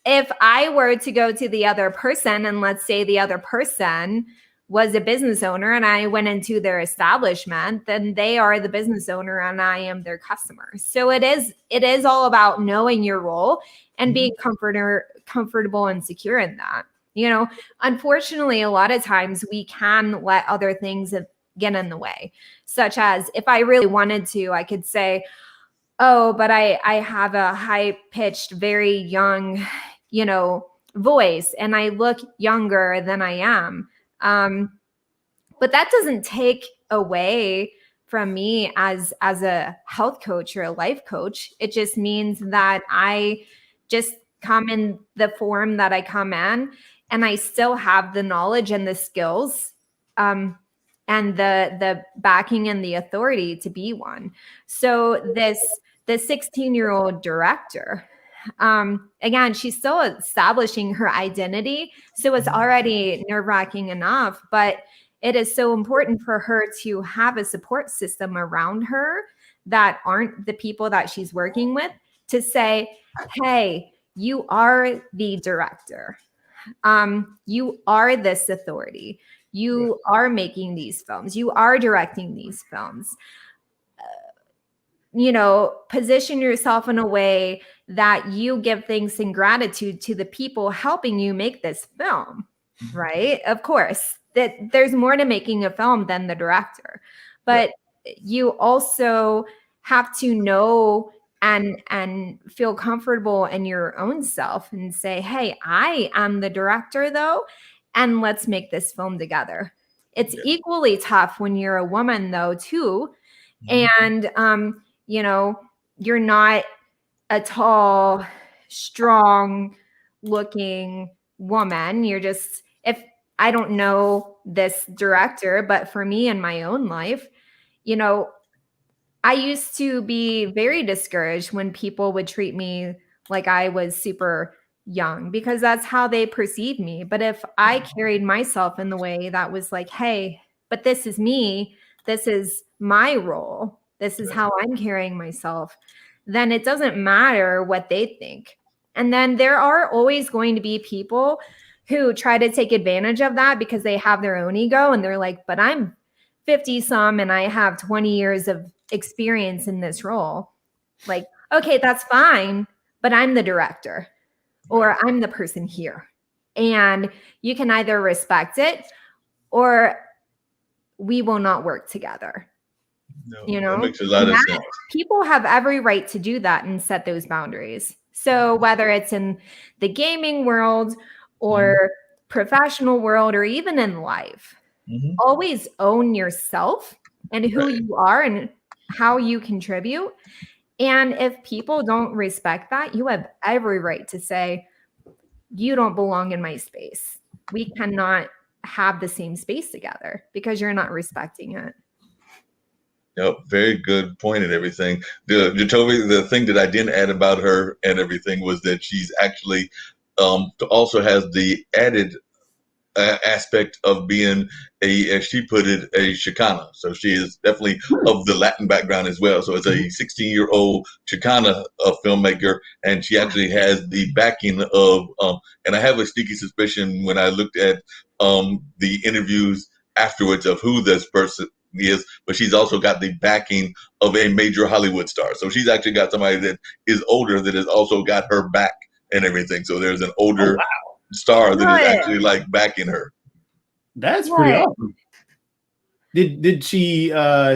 If I were to go to the other person, and let's say the other person was a business owner and I went into their establishment, then they are the business owner and I am their customer. So it is all about knowing your role and being comfortable and secure in that. Unfortunately, a lot of times we can let other things get in the way, such as if I really wanted to, I could say, oh, but I have a high-pitched, very young, voice, and I look younger than I am. But that doesn't take away from me as a health coach or a life coach. It just means that I just come in the form that I come in, and I still have the knowledge and the skills, and the backing and the authority to be one. So the 16-year-old director, again, she's still establishing her identity. So it's already nerve-wracking enough, but it is so important for her to have a support system around her that aren't the people that she's working with, to say, hey, you are the director. You are this authority. You are making these films. You are directing these films. Position yourself in a way that you give thanks and gratitude to the people helping you make this film, right? Of course, that there's more to making a film than the director, but you also have to know and feel comfortable in your own self and say, hey, I am the director though, and let's make this film together. It's equally tough when you're a woman though, too, And you're not a tall, strong looking woman. You're just, if I don't know this director, but for me in my own life, I used to be very discouraged when people would treat me like I was super young because that's how they perceived me. But if I carried myself in the way that was like, hey, but this is me, this is my role, this is how I'm carrying myself, then it doesn't matter what they think. And then there are always going to be people who try to take advantage of that because they have their own ego and they're like, but I'm 50 some and I have 20 years of experience in this role. Like, okay, that's fine, but I'm the director or I'm the person here. And you can either respect it or we will not work together. That makes a lot of sense. People have every right to do that and set those boundaries. So whether it's in the gaming world or professional world or even in life, always own yourself and who you are and how you contribute. And if people don't respect that, you have every right to say, you don't belong in my space. We cannot have the same space together because you're not respecting it. Yep, very good point and everything. Jacoby, the thing that I didn't add about her and everything was that she's actually also has the added aspect of being as she put it, a Chicana. So she is definitely of the Latin background as well. So it's a 16-year-old Chicana filmmaker, and she actually has the backing of, and I have a sneaky suspicion when I looked at the interviews afterwards of who this person is, but she's also got the backing of a major Hollywood star. So she's actually got somebody that is older that has also got her back and everything. So there's an older star that is actually like backing her. That's pretty awesome. Did she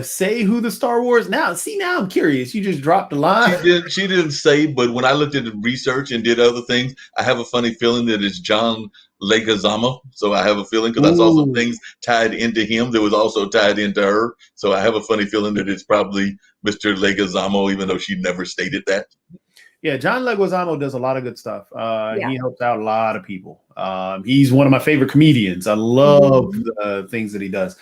say who the Star Wars? Now I'm curious. You just dropped the line. She didn't say, but when I looked at the research and did other things, I have a funny feeling that it's John Leguizamo. So I have a feeling because I saw some things tied into him that was also tied into her. So I have a funny feeling that it's probably Mr. Leguizamo, even though she never stated that. Yeah, John Leguizamo does a lot of good stuff. He helps out a lot of people. He's one of my favorite comedians. I love the things that he does.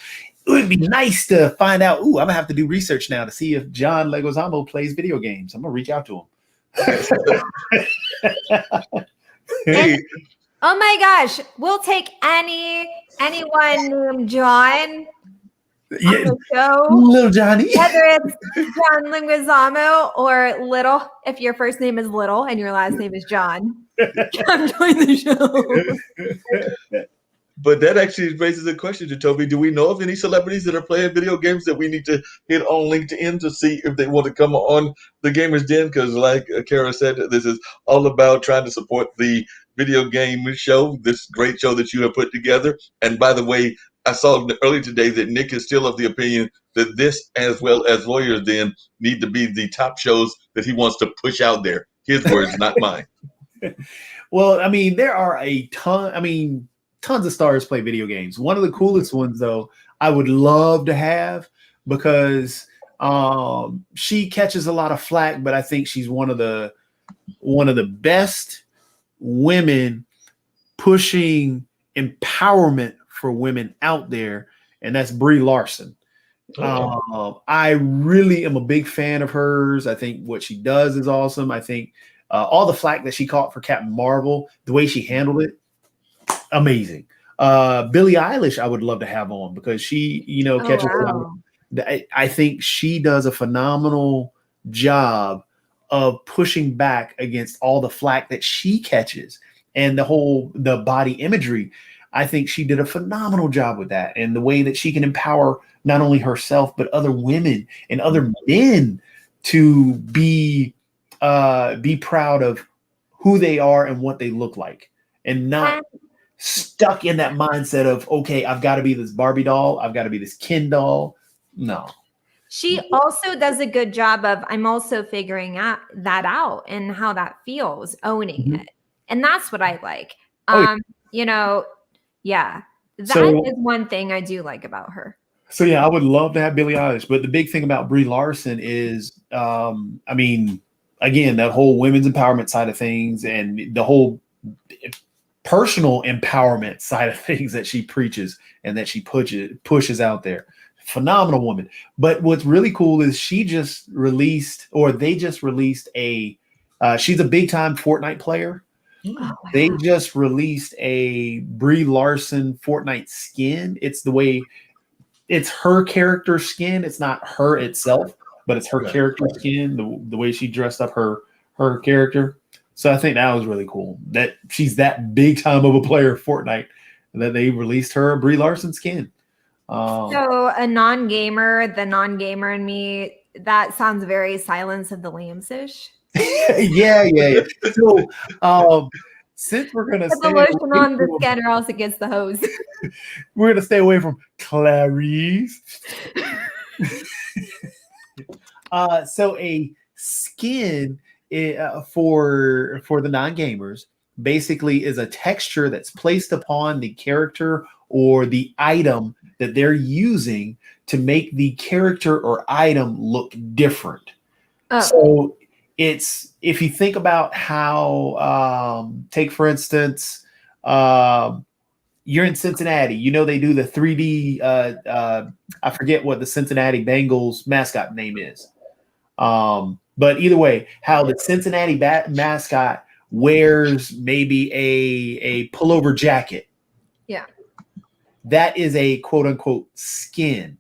It would be nice to find out. I'm gonna have to do research now to see if John Leguizamo plays video games. I'm gonna reach out to him. Hey. Oh my gosh, we'll take anyone named John. Yeah, Little Johnny. Whether it's John Leguizamo or Little, if your first name is Little and your last name is John, come join the show. But that actually raises a question, Jacoby. Do we know of any celebrities that are playing video games that we need to hit on LinkedIn to see if they want to come on the Gamers Den? Because like Kara said, this is all about trying to support the video game show, this great show that you have put together. And by the way, I saw earlier today that Nick is still of the opinion that this, as well as Lawyers Den, need to be the top shows that he wants to push out there. His words, not mine. Well, I mean, there are a ton. I mean, tons of stars play video games. One of the coolest ones, though, I would love to have because she catches a lot of flack, but I think she's one of the best women pushing empowerment for women out there, and that's Brie Larson. I really am a big fan of hers. I think what she does is awesome. I think all the flack that she caught for Captain Marvel, the way she handled it, amazing. Billie Eilish, I would love to have on because she, catches a lot of, I think she does a phenomenal job of pushing back against all the flack that she catches and the body imagery. I think she did a phenomenal job with that, and the way that she can empower not only herself but other women and other men to be proud of who they are and what they look like, and not stuck in that mindset of, okay, I've got to be this Barbie doll, I've got to be this Ken doll. No. She also does a good job of, I'm also figuring that out and how that feels, owning it. And that's what I like. That is one thing I do like about her. So yeah, I would love to have Billie Eilish, but the big thing about Brie Larson is, I mean, again, that whole women's empowerment side of things and the whole personal empowerment side of things that she preaches and that she pushes out there. Phenomenal woman. But what's really cool is she just released, or they just released a. She's a big time Fortnite player. Oh, They wow. just released a Brie Larson Fortnite skin. It's the way it's her character skin. It's not her itself, but it's her Right. character skin. The way she dressed up her character. So I think that was really cool. That she's that big time of a player of Fortnite that they released her a Brie Larson skin. So a non-gamer, the non-gamer in me, that sounds very Silence of the Lambs-ish. yeah. So since we're gonna Put the stay lotion away on the from, skin or else it gets the hose. we're gonna stay away from Clarice. So a skin for the non-gamers basically is a texture that's placed upon the character or the item that they're using to make the character or item look different. Oh, So it's if you think about how take for instance you're in Cincinnati, you know they do the 3D I forget what the Cincinnati Bengals mascot name is. But either way, how the Cincinnati mascot wears maybe a pullover jacket. yeah. That is a quote unquote skin.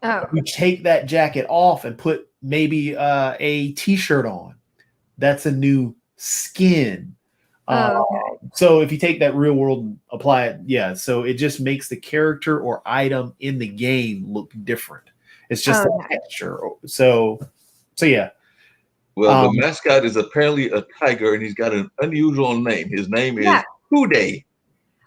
Oh, You take that jacket off and put maybe a t-shirt on. That's a new skin. oh, okay. So if you take that real world and apply it, yeah. So it just makes the character or item in the game look different. It's just a Okay. texture. So yeah. Well, the mascot is apparently a tiger, and he's got an unusual name. His name is Yeah. Houday.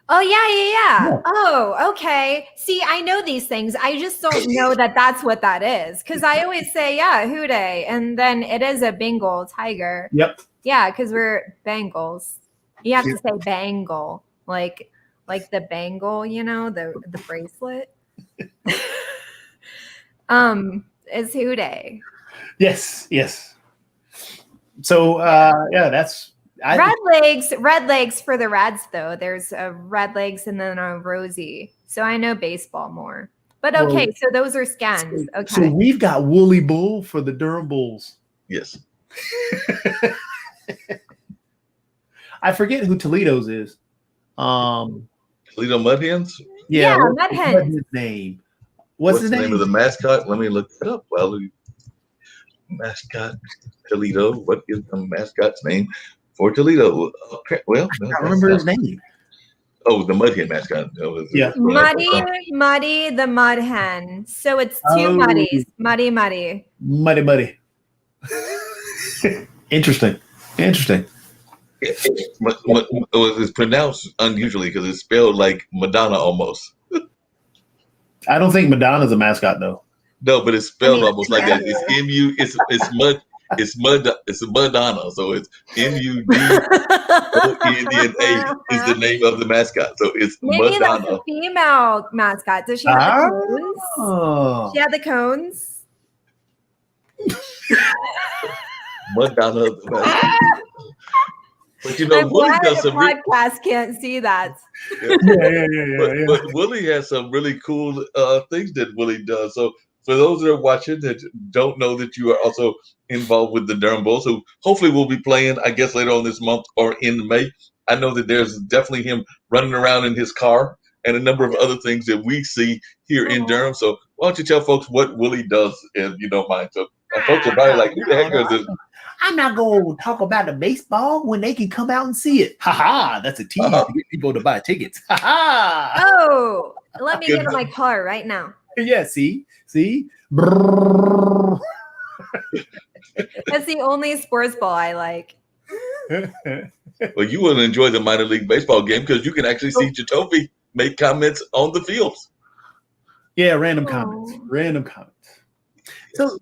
Oh, yeah. Yeah. Oh, okay. See, I know these things. I just don't know that that's what that is. Because I always say, yeah, Houday. And then it is a Bengal tiger. Yep. Yeah, because we're Bengals. You have to say bangle. Like the bangle, you know, the bracelet. Is Houday. Yes. So yeah, that's Red legs for the Reds, though. There's a red legs and then a Rosie. So I know baseball more. But okay, so those are scans. Okay. So we've got Woolly Bull for the Durham Bulls. Yes. I forget who Toledo's is. Toledo Mud Hens? Yeah, what's Mud Hens. his name? What's his the name of the mascot? Let me look it up. Well, mascot Toledo. What is the mascot's name for Toledo? Well, I can't remember his name. Oh, the Mud Hen mascot. Yeah. Muddy the Mud Hen. So it's two muddies. Muddy. Muddy. Interesting. It's pronounced unusually because it's spelled like Madonna almost. I don't think Madonna's a mascot though. No, but it's spelled almost like that. It's MU. It's Madonna. So it's MUDONNA is the name of the mascot. So it's Maybe Madonna. that's a female mascot. Does she have the cones? Oh. She had the cones. Madonna. But you know, I'm Willie glad does the some. podcast can't see that. Yeah. But Willie has some really cool things that Willie does. So for those that are watching that don't know that you are also involved with the Durham Bulls, who hopefully will be playing, I guess, later on this month or in May. I know that there's definitely him running around in his car and a number of other things that we see here in Durham. So why don't you tell folks what Willie does, if you don't mind? So folks are probably like, who the heck is this? I'm not going to talk about the baseball when they can come out and see it. Ha! That's a tease to get people to buy tickets. Ha! Oh, let me get in my car right now. Yeah, see? That's the only sports ball I like. Well, you will enjoy the minor league baseball game because you can actually see Chitofi make comments on the fields. Yeah, random comments. So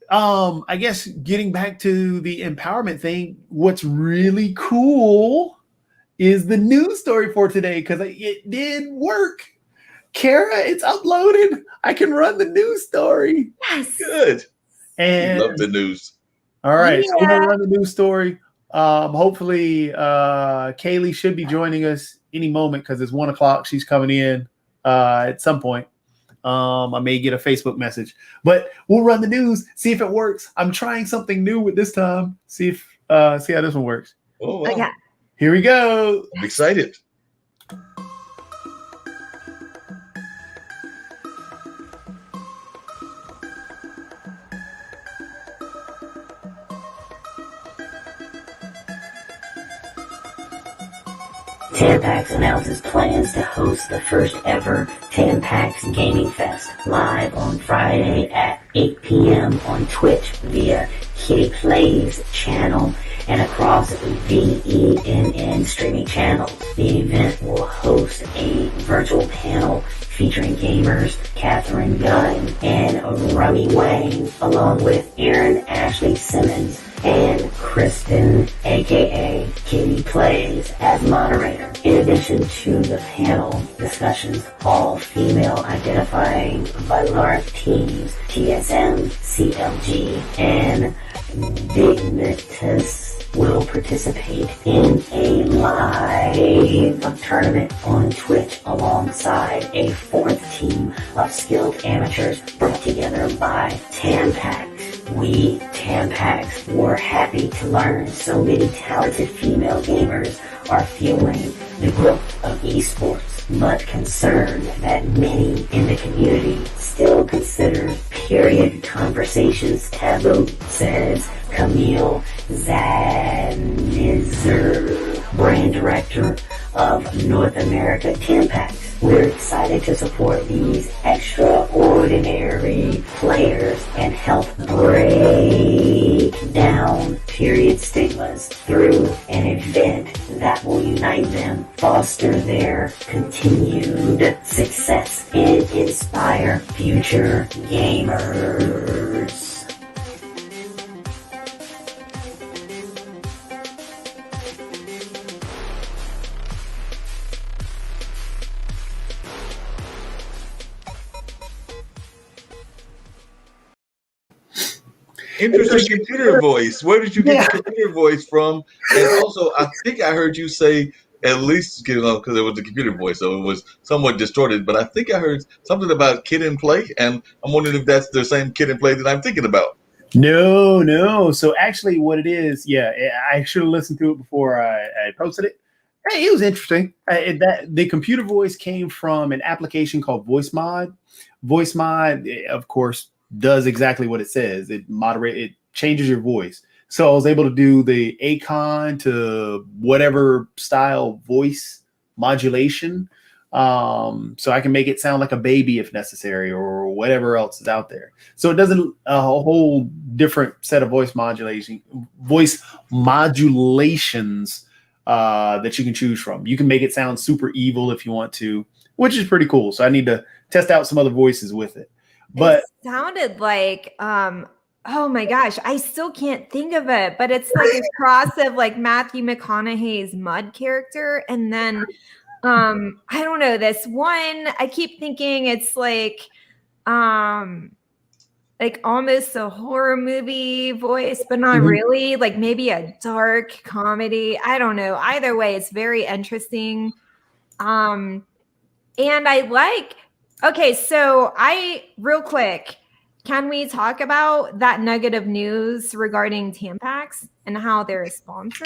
I guess getting back to the empowerment thing, what's really cool is the news story for today because it did work. Kara, it's uploaded. I can run the news story. Yes. Good. And We love the news. all right, so we're Yeah. gonna run the news story. Hopefully, Kaylee should be joining us any moment because it's 1:00. She's coming in at some point. I may get a Facebook message, but we'll run the news, see if it works. I'm trying something new with this time. See how this one works. Oh, wow. Okay. Here we go. I'm excited. Tampax announces plans to host the first ever Tampax Gaming Fest live on Friday at 8 p.m. on Twitch via Kitty Plays channel and across VENN streaming channels. The event will host a virtual panel featuring gamers Catherine Gunn and Rummy Wang, along with Aaron Ashley Simmons and Kristen, aka Kitty Plays, as moderator. In addition to the panel discussions, all female identifying Valorant teams, TSM, CLG, and Dignitas will participate in a live tournament on Twitch alongside a fourth team of skilled amateurs brought together by Tampax. We, Tampax, were happy to learn so many talented female gamers are fueling the growth of esports, but concerned that many in the community still consider period conversations taboo, says Camille Zanizer, brand director of North America Tampax. We're excited to support these extraordinary players and help break down period stigmas through an event that will unite them, foster their continued success, and inspire future gamers. Interesting computer voice. Where did you get the computer voice from? And also, I think I heard you say, at least, because it was the computer voice, so it was somewhat distorted, but I think I heard something about Kid and Play, and I'm wondering if that's the same Kid and Play that I'm thinking about. No. So actually what it is, I should have listened to it before I posted it. Hey, it was interesting. That the computer voice came from an application called VoiceMod. VoiceMod, of course, does exactly what it says. It changes your voice. So I was able to do the Acon to whatever style voice modulation. So I can make it sound like a baby if necessary, or whatever else is out there. So it doesn't a whole different set of voice modulations that you can choose from. You can make it sound super evil if you want to, which is pretty cool. So I need to test out some other voices with it. But it sounded like oh my gosh, I still can't think of it, but it's like a cross of like Matthew McConaughey's Mud character, and then I don't know, this one I keep thinking it's like almost a horror movie voice, but not really, like maybe a dark comedy. I don't know. Either way, it's very interesting. And I like, okay, so real quick, can we talk about that nugget of news regarding Tampax and how they're a sponsor?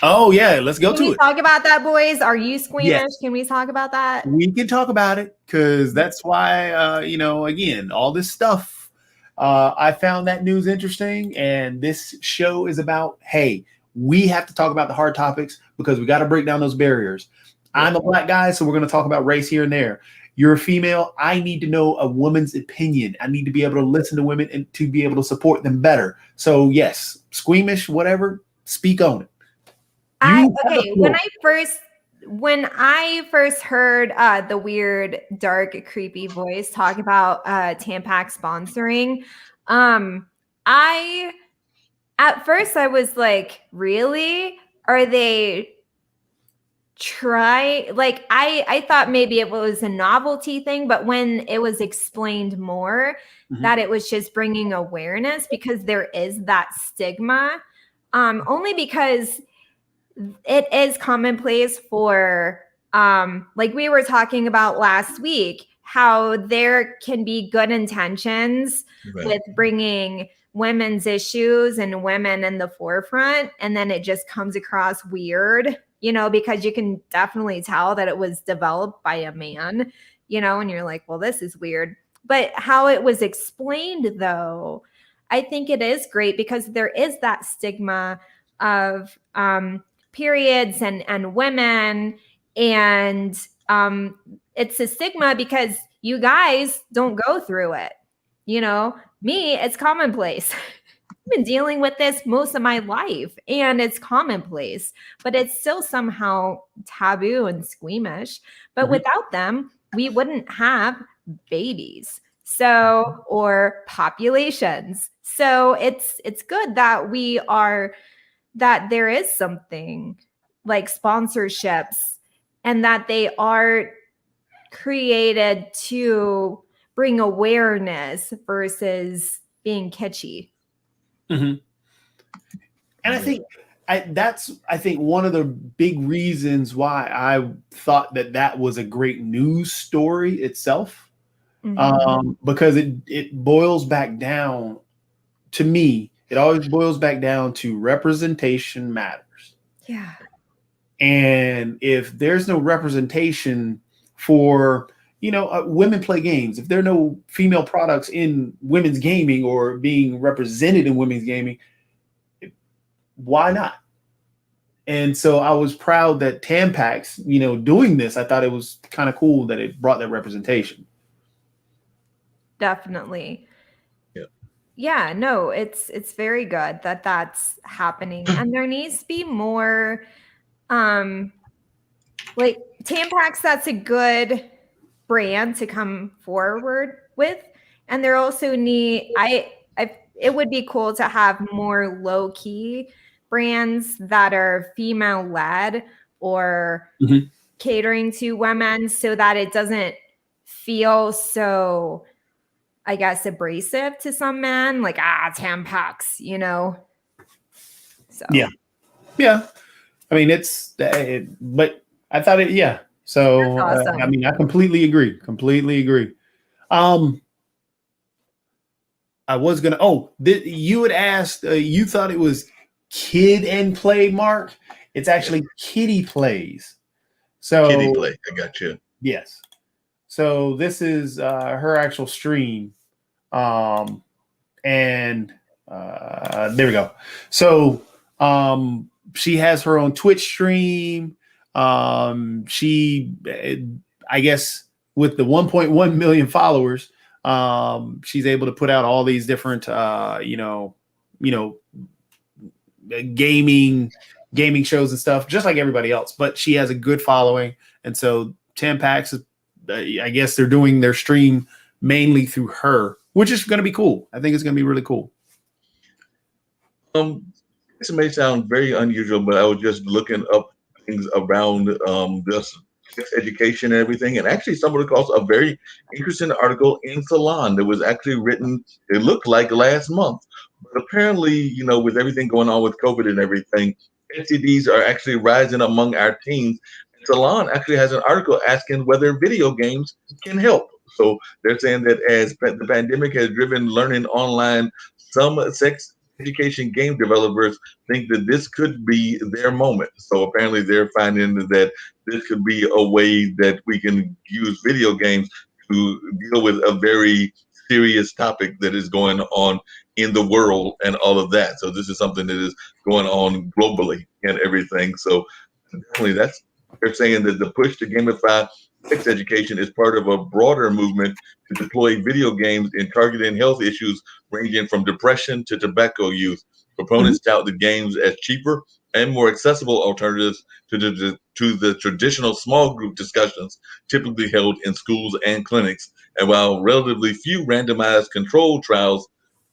Oh yeah, let's go Can to we it. talk about that, boys? Are you squeamish? Yes. Can we talk about that? We can talk about it because that's why, again, all this stuff. I found that news interesting, and this show is about, hey, we have to talk about the hard topics because we got to break down those barriers. I'm a black guy, so we're going to talk about race here and there. You're a female. I need to know a woman's opinion. I need to be able to listen to women and to be able to support them better. So yes, squeamish, whatever, speak on it. When I first heard the weird, dark, creepy voice talk about Tampax sponsoring, at first I was like, really? Are they try, like I thought maybe it was a novelty thing, but when it was explained more that it was just bringing awareness, because there is that stigma, only because it is commonplace for like we were talking about last week, how there can be good intentions with bringing women's issues and women in the forefront, and then it just comes across weird, because you can definitely tell that it was developed by a man, and you're like, well, this is weird. But how it was explained, though, I think it is great, because there is that stigma of periods and women, and it's a stigma because you guys don't go through it. Me, it's commonplace. I've been dealing with this most of my life, and it's commonplace, but it's still somehow taboo and squeamish. But without them, we wouldn't have babies, or populations. So it's good that there is something like sponsorships, and that they are created to bring awareness versus being kitschy. And I think that's one of the big reasons why I thought that was a great news story itself, because it boils back down, to me, it always boils back down to representation matters. Yeah. And if there's no representation for, women play games, if there are no female products in women's gaming or being represented in women's gaming, why not? And so I was proud that Tampax, doing this, I thought it was kind of cool that it brought that representation. Definitely. Yeah, no, it's very good that that's happening. And there needs to be more like Tampax, that's a good brand to come forward with. And there also it would be cool to have more low-key brands that are female led or catering to women, so that it doesn't feel so, I guess, abrasive to some men, like, Tampax, So yeah. I mean, but I thought it, yeah. So awesome. I mean, I completely agree. I was gonna. You had asked. You thought it was Kid and Play, Mark. It's actually Kitty Plays. So Kitty Play. I got you. Yes. So this is her actual stream, and there we go. So she has her own Twitch stream. She, I guess, with the 1.1 million followers, she's able to put out all these different, gaming shows and stuff, just like everybody else. But she has a good following, and so Tampax is, I guess, they're doing their stream mainly through her, which is going to be cool. I think it's going to be really cool. This may sound very unusual, but I was just looking up things around this sex education and everything, and actually stumbled across a very interesting article in Salon that was actually written, it looked like last month. But apparently, with everything going on with COVID and everything, STDs are actually rising among our teens. And Salon actually has an article asking whether video games can help. So they're saying that as the pandemic has driven learning online, some sex education game developers think that this could be their moment. So apparently they're finding that this could be a way that we can use video games to deal with a very serious topic that is going on in the world and all of that. So this is something that is going on globally and everything. So definitely they're saying that the push to gamify sex education is part of a broader movement to deploy video games in targeting health issues ranging from depression to tobacco use. Proponents tout the games as cheaper and more accessible alternatives to the traditional small group discussions typically held in schools and clinics. And while relatively few randomized controlled trials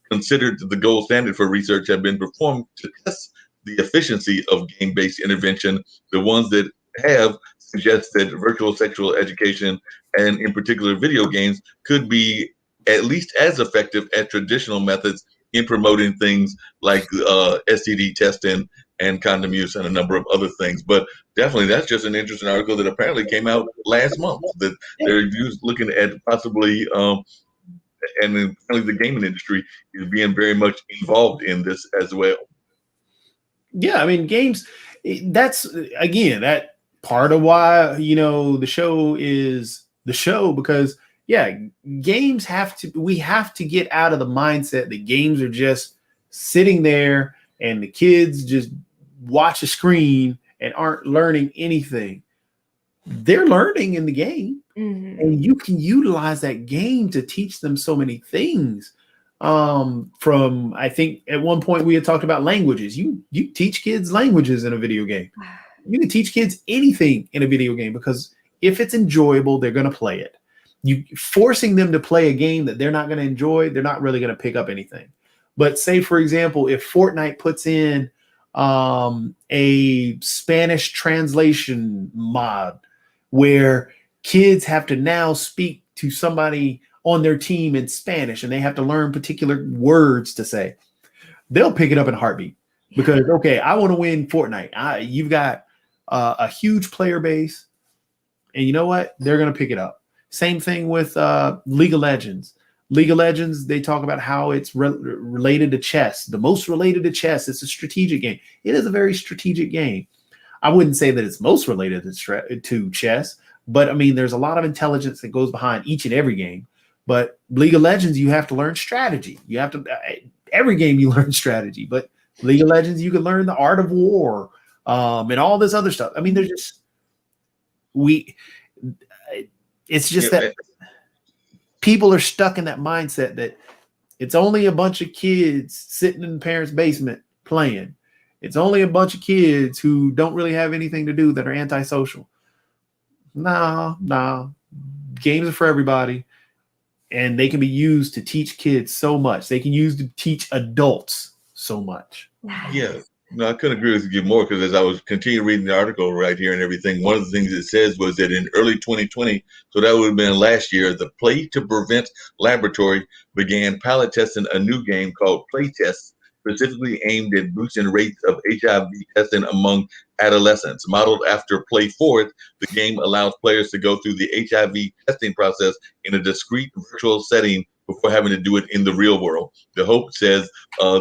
considered the gold standard for research have been performed to test the efficiency of game-based intervention, the ones that have suggests that virtual sexual education, and in particular video games, could be at least as effective as traditional methods in promoting things like STD testing and condom use and a number of other things. But definitely, that's just an interesting article that apparently came out last month that they're looking at possibly, and then finally the gaming industry is being very much involved in this as well. Yeah, I mean, games. That's again that part of why the show is the show, because games have to. We have to get out of the mindset that games are just sitting there and the kids just watch a screen and aren't learning anything. They're learning in the game, and you can utilize that game to teach them so many things. From, I think at one point we had talked about languages. You teach kids languages in a video game. You can teach kids anything in a video game, because if it's enjoyable, they're going to play it. You forcing them to play a game that they're not going to enjoy, they're not really going to pick up anything. But say, for example, if Fortnite puts in a Spanish translation mod where kids have to now speak to somebody on their team in Spanish and they have to learn particular words to say, they'll pick it up in a heartbeat, because, okay, I want to win Fortnite. You've got a huge player base, and you know what? They're going to pick it up. Same thing with League of Legends. League of Legends, they talk about how it's related to chess. The most related to chess. It's a strategic game. It is a very strategic game. I wouldn't say that it's most related to chess, but I mean, there's a lot of intelligence that goes behind each and every game. But League of Legends, you have to learn strategy. You have to, every game you learn strategy, but League of Legends, you can learn the art of war and all this other stuff. I mean, there's just, it's just that people are stuck in that mindset that it's only a bunch of kids sitting in the parents' basement playing. It's only a bunch of kids who don't really have anything to do that are antisocial. No. Games are for everybody, and they can be used to teach kids so much. They can use to teach adults so much. Yeah. No, I couldn't agree with you more, because as I was continuing reading the article right here and everything, one of the things it says was that in early 2020, so that would have been last year, the Play to Prevent Laboratory began pilot testing a new game called Play Test, specifically aimed at boosting rates of HIV testing among adolescents. Modeled after Play Forward, the game allows players to go through the HIV testing process in a discrete virtual setting before having to do it in the real world. The hope, says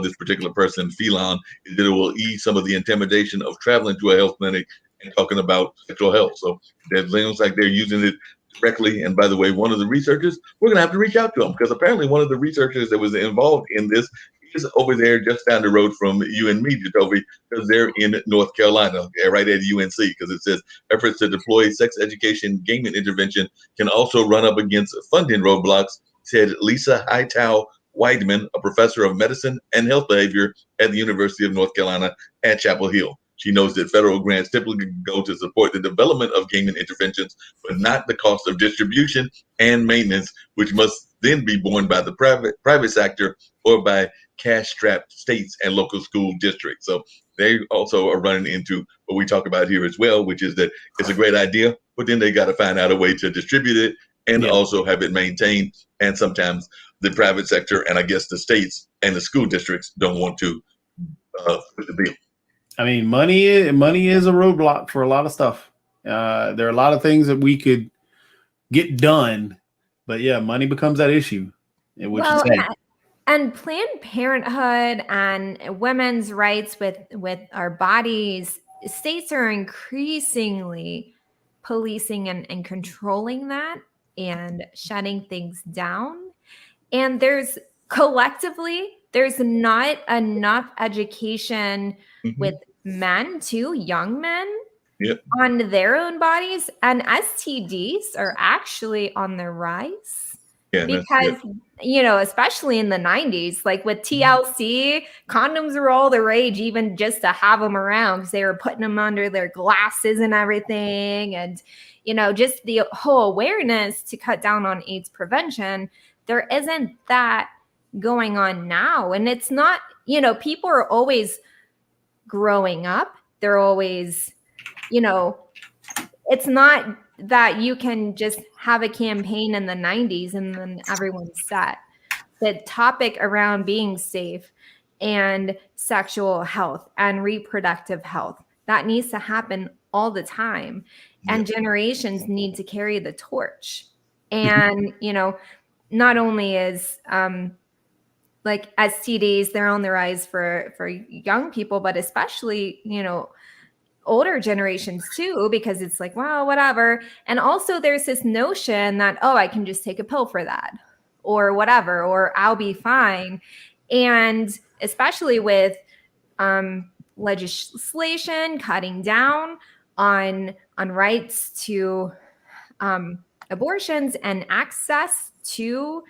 this particular person, Phelan, is that it will ease some of the intimidation of traveling to a health clinic and talking about sexual health. So it seems like they're using it directly. And by the way, one of the researchers, we're going to have to reach out to him, because apparently one of the researchers that was involved in this is over there just down the road from you and me, Jacoby, because they're in North Carolina, right at UNC, because it says efforts to deploy sex education gaming intervention can also run up against funding roadblocks, said Lisa Hightow Weidman, a professor of medicine and health behavior at the University of North Carolina at Chapel Hill. She knows that federal grants typically go to support the development of gaming interventions, but not the cost of distribution and maintenance, which must then be borne by the private sector or by cash-strapped states and local school districts. So they also are running into what we talk about here as well, which is that it's a great idea, but then they got to find out a way to distribute it and also have it maintained. And sometimes the private sector and I guess the states and the school districts don't want to foot the bill. I mean, money is a roadblock for a lot of stuff. There are a lot of things that we could get done, but money becomes that issue. Which is sad. And Planned Parenthood and women's rights with our bodies, states are increasingly policing and controlling that and shutting things down. And there's not enough education with men too, young men, on their own bodies, and STDs are actually on the rise. Because, especially in the 90s, like with TLC, condoms were all the rage, even just to have them around, because they were putting them under their glasses and everything. And, just the whole awareness to cut down on AIDS prevention, there isn't that going on now. And it's not, people are always growing up. They're always, it's not that you can just have a campaign in the 90s and then everyone's set. The topic around being safe and sexual health and reproductive health, that needs to happen all the time. And generations need to carry the torch. And, not only is like STDs, they're on the rise for young people, but especially, older generations too, because it's like, well, whatever. And also there's this notion that, oh, I can just take a pill for that or whatever, or I'll be fine. And especially with legislation cutting down on rights to abortions and access to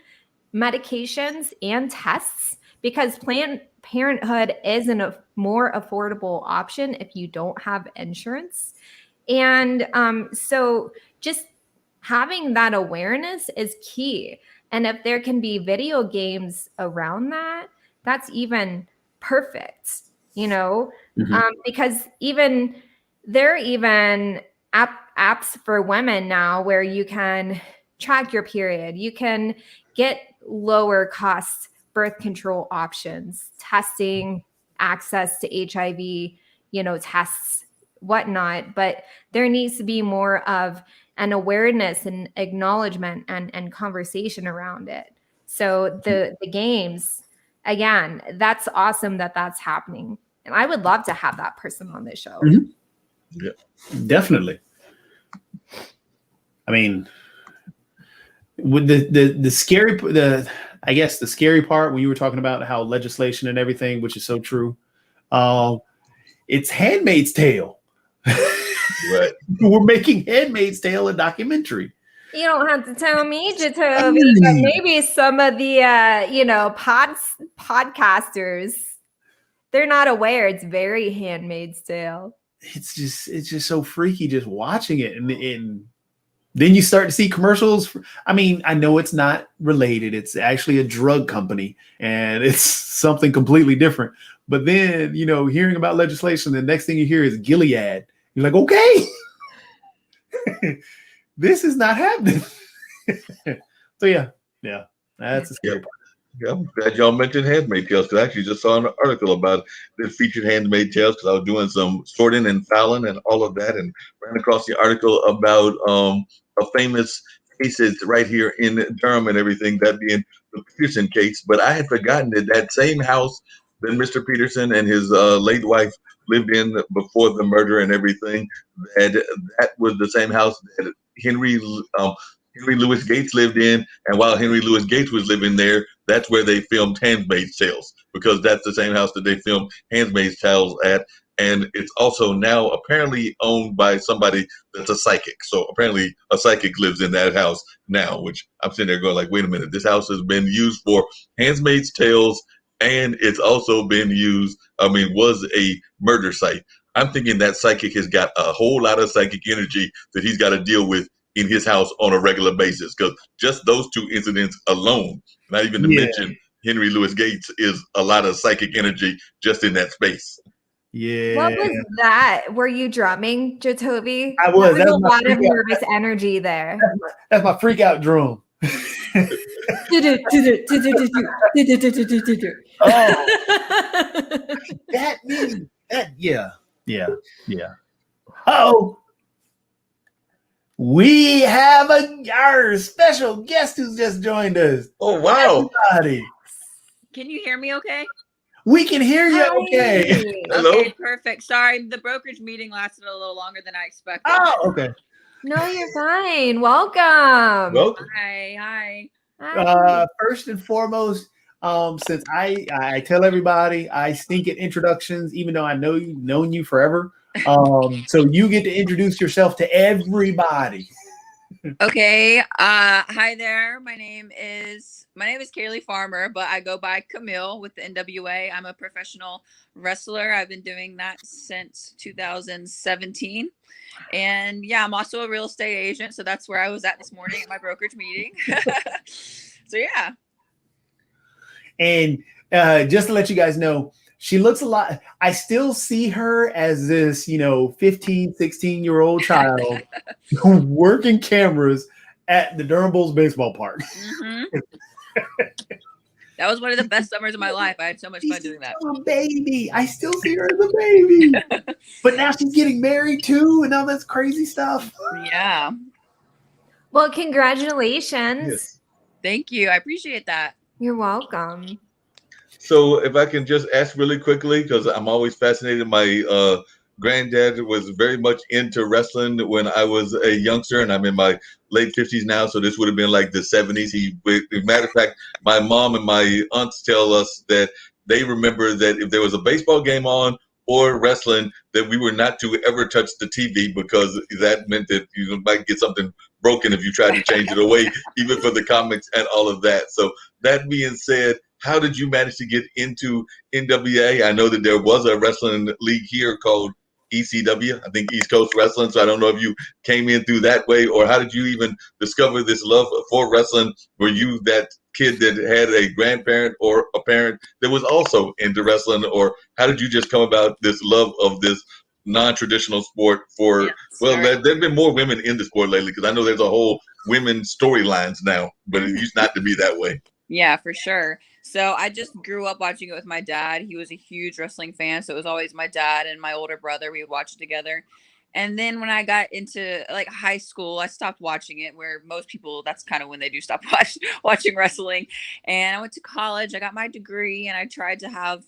medications and tests, because Planned Parenthood is a more affordable option if you don't have insurance. And so just having that awareness is key. And if there can be video games around that, that's even perfect, because there are even apps for women now where you can track your period. You can get lower cost birth control options, testing, access to HIV, tests, whatnot. But there needs to be more of an awareness and acknowledgement and conversation around it. So the games, again, that's awesome that that's happening. And I would love to have that person on this show. Mm-hmm. Yeah, definitely. I mean, with the scary, I guess the scary part when you were talking about how legislation and everything, which is so true, it's Handmaid's Tale. Right. We're making Handmaid's Tale a documentary. You don't have to tell me, Jacoby, but maybe some of the podcasters, they're not aware it's very Handmaid's Tale. It's just so freaky just watching it, and then you start to see commercials. I mean, I know it's not related. It's actually a drug company and it's something completely different. But then, hearing about legislation, the next thing you hear is Gilead. You're like, okay, this is not happening. So yeah, that's a scary part. Yeah, I'm glad y'all mentioned Handmaid's Tales, because I actually just saw an article about it featured Handmaid's Tales, because I was doing some sorting and filing and all of that, and ran across the article about a famous cases right here in Durham and everything, that being the Peterson case. But I had forgotten that same house that Mr. Peterson and his late wife lived in before the murder and everything, that was the same house that Henry Louis Gates lived in, and while Henry Louis Gates was living there, that's where they filmed Handmaid's Tales, because that's the same house that they filmed Handmaid's Tales at. And it's also now apparently owned by somebody that's a psychic. So apparently a psychic lives in that house now, which I'm sitting there going like, wait a minute, this house has been used for Handmaid's Tales, and it's also been used, was a murder site. I'm thinking that psychic has got a whole lot of psychic energy that he's got to deal with in his house on a regular basis, because just those two incidents alone, not even to mention Henry Louis Gates, is a lot of psychic energy just in that space. Yeah. What was that? Were you drumming, Jacoby? I was. There was a lot of nervous energy there. That's my freak out drum. That means that, yeah. Oh, we have our special guest who's just joined us. Oh, wow. Everybody. Can you hear me okay? We can hear you okay. Hello? Okay, perfect. Sorry, the brokerage meeting lasted a little longer than I expected. Oh, okay. No, you're fine. Welcome. Welcome. Hi. First and foremost, since I tell everybody I stink at introductions, even though I know you've known you forever. So you get to introduce yourself to everybody. Okay. Hi there. My name is Kaylee Farmer, but I go by Camille with the NWA. I'm a professional wrestler. I've been doing that since 2017. And yeah, I'm also a real estate agent. So that's where I was at this morning at my brokerage meeting. So yeah. And just to let you guys know, She looks a lot. I still see her as this, 15, 16-year-old child working cameras at the Durham Bulls baseball park. Mm-hmm. That was one of the best summers of my life. I had so much fun doing that. A baby. I still see her as a baby. But now she's getting married too, and all this crazy stuff. Yeah. Well, congratulations. Yes. Thank you. I appreciate that. You're welcome. So if I can just ask really quickly, because I'm always fascinated. My granddad was very much into wrestling when I was a youngster, and I'm in my late 50s now. So this would have been like the 70s. Matter of fact, my mom and my aunts tell us that they remember that if there was a baseball game on or wrestling, that we were not to ever touch the TV because that meant that you might get something broken if you tried to change it away, even for the comics and all of that. So that being said, how did you manage to get into NWA? I know that there was a wrestling league here called ECW, I think East Coast Wrestling. So I don't know if you came in through that way, or how did you even discover this love for wrestling? Were you that kid that had a grandparent or a parent that was also into wrestling, or how did you just come about this love of this non-traditional sport for, Yes, well, right. there've been more women in the sport lately, because I know there's a whole women storylines now, but it used not to be that way. Yeah, for sure. So I just grew up watching it with my dad. He was a huge wrestling fan, so it was always my dad and my older brother. We would watch it together. And then when I got into like high school, I stopped watching it, where most people, that's kind of when they do stop watching wrestling. And I went to college, I got my degree, and I tried to have,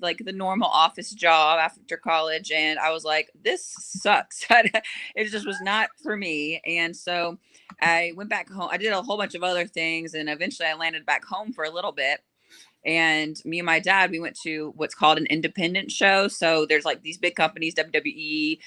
like the normal office job after college. And I was like, this sucks. It just was not for me. And so I went back home. I did a whole bunch of other things, and eventually I landed back home for a little bit. And me and my dad, we went to what's called an independent show. So there's like these big companies, WWE,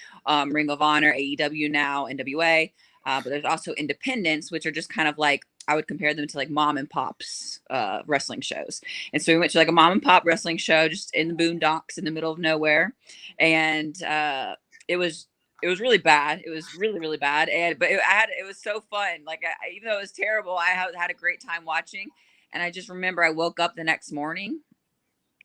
Ring of Honor, AEW now, NWA. But there's also independents, which are just kind of like, I would compare them to like mom and pops wrestling shows. And so we went to like a mom and pop wrestling show just in the boondocks in the middle of nowhere. And it was really bad. It was really, really bad. But it was so fun. Like even though it was terrible, I had a great time watching. And I just remember I woke up the next morning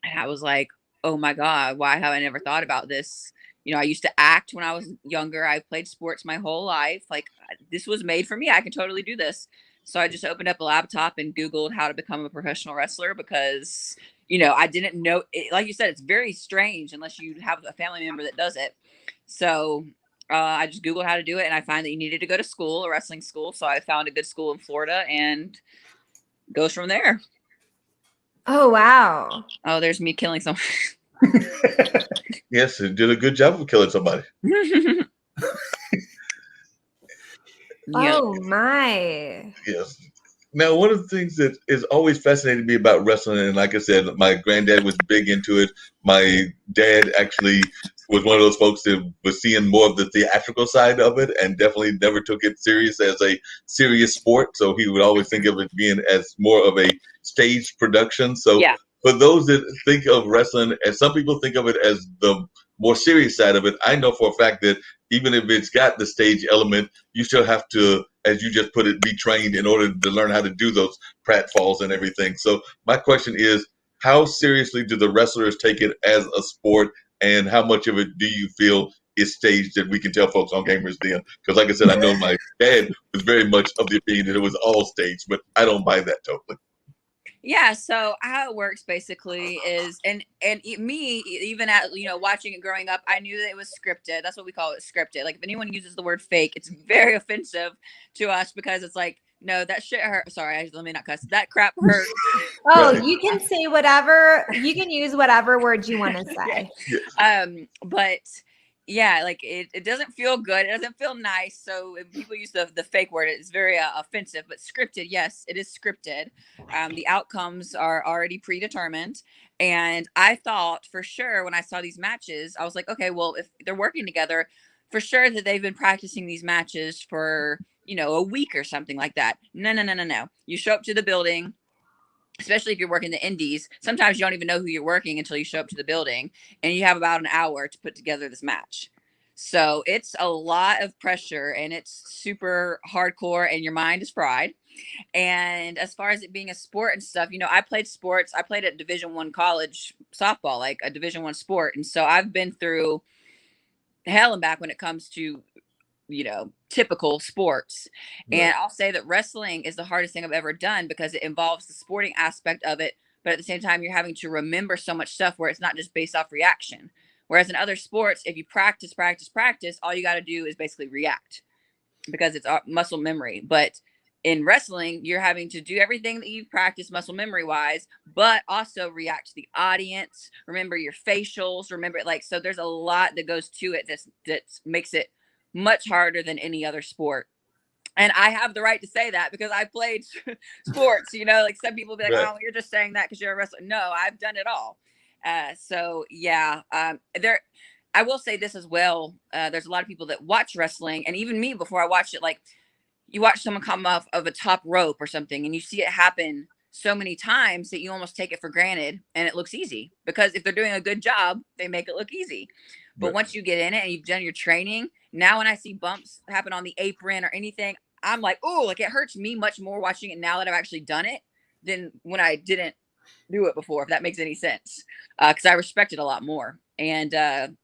and I was like, oh my God, why have I never thought about this? I used to act when I was younger. I played sports my whole life. Like, this was made for me. I can totally do this. So I just opened up a laptop and Googled how to become a professional wrestler, because, I didn't know it. Like you said, it's very strange unless you have a family member that does it. So I just Googled how to do it, and I found that you needed to go to school, a wrestling school. So I found a good school in Florida, and goes from there. Oh, wow. Oh, there's me killing someone. Yes, it did a good job of killing somebody. Yeah. Oh, my. Yes. Now, one of the things that is always fascinating me about wrestling, and like I said, my granddad was big into it. My dad actually was one of those folks that was seeing more of the theatrical side of it, and definitely never took it serious as a serious sport. So he would always think of it being as more of a stage production. So Yeah. for those that think of wrestling, as some people think of it as the more serious side of it, I know for a fact that even if it's got the stage element, you still have to, as you just put it, be trained in order to learn how to do those pratfalls and everything. So my question is, how seriously do the wrestlers take it as a sport, and how much of it do you feel is staged that we can tell folks on Gamers Den? Because like I said, I know my dad was very much of the opinion that it was all staged, but I don't buy that totally. Yeah, so how it works basically is, me, even at watching it growing up, I knew that it was scripted. That's what we call it, scripted. Like if anyone uses the word fake, it's very offensive to us, because it's like, no, that shit hurt. Sorry, let me not cuss. That crap hurt. Oh, you can say whatever. You can use whatever words you want to say. But yeah, like it doesn't feel good. It doesn't feel nice. So if people use the fake word, it's very offensive. But scripted, yes, it is scripted. The outcomes are already predetermined. And I thought for sure when I saw these matches, I was like, okay, well, if they're working together, for sure that they've been practicing these matches for, a week or something like that. No. You show up to the building, especially if you're working the indies. Sometimes you don't even know who you're working until you show up to the building, and you have about an hour to put together this match. So it's a lot of pressure and it's super hardcore and your mind is fried. And as far as it being a sport and stuff, I played sports. I played at Division I college softball, like a Division I sport. And so I've been through hell and back when it comes to, typical sports. Right. And I'll say that wrestling is the hardest thing I've ever done because it involves the sporting aspect of it. But at the same time, you're having to remember so much stuff where it's not just based off reaction. Whereas in other sports, if you practice, all you got to do is basically react because it's muscle memory. But in wrestling, you're having to do everything that you've practiced muscle memory wise, but also react to the audience, remember your facials, remember so there's a lot that goes to it that makes it much harder than any other sport. And I have the right to say that because I played sports, like some people be like, Right. oh, you're just saying that because you're a wrestler. No, I've done it all. So yeah, I will say this as well. There's a lot of people that watch wrestling, and even me before I watched it, like you watch someone come off of a top rope or something and you see it happen so many times that you almost take it for granted and it looks easy because if they're doing a good job, they make it look easy. But Right. once you get in it and you've done your training, now when I see bumps happen on the apron or anything, I'm like, oh, like it hurts me much more watching it now that I've actually done it than when I didn't do it before, if that makes any sense. Because I respect it a lot more. And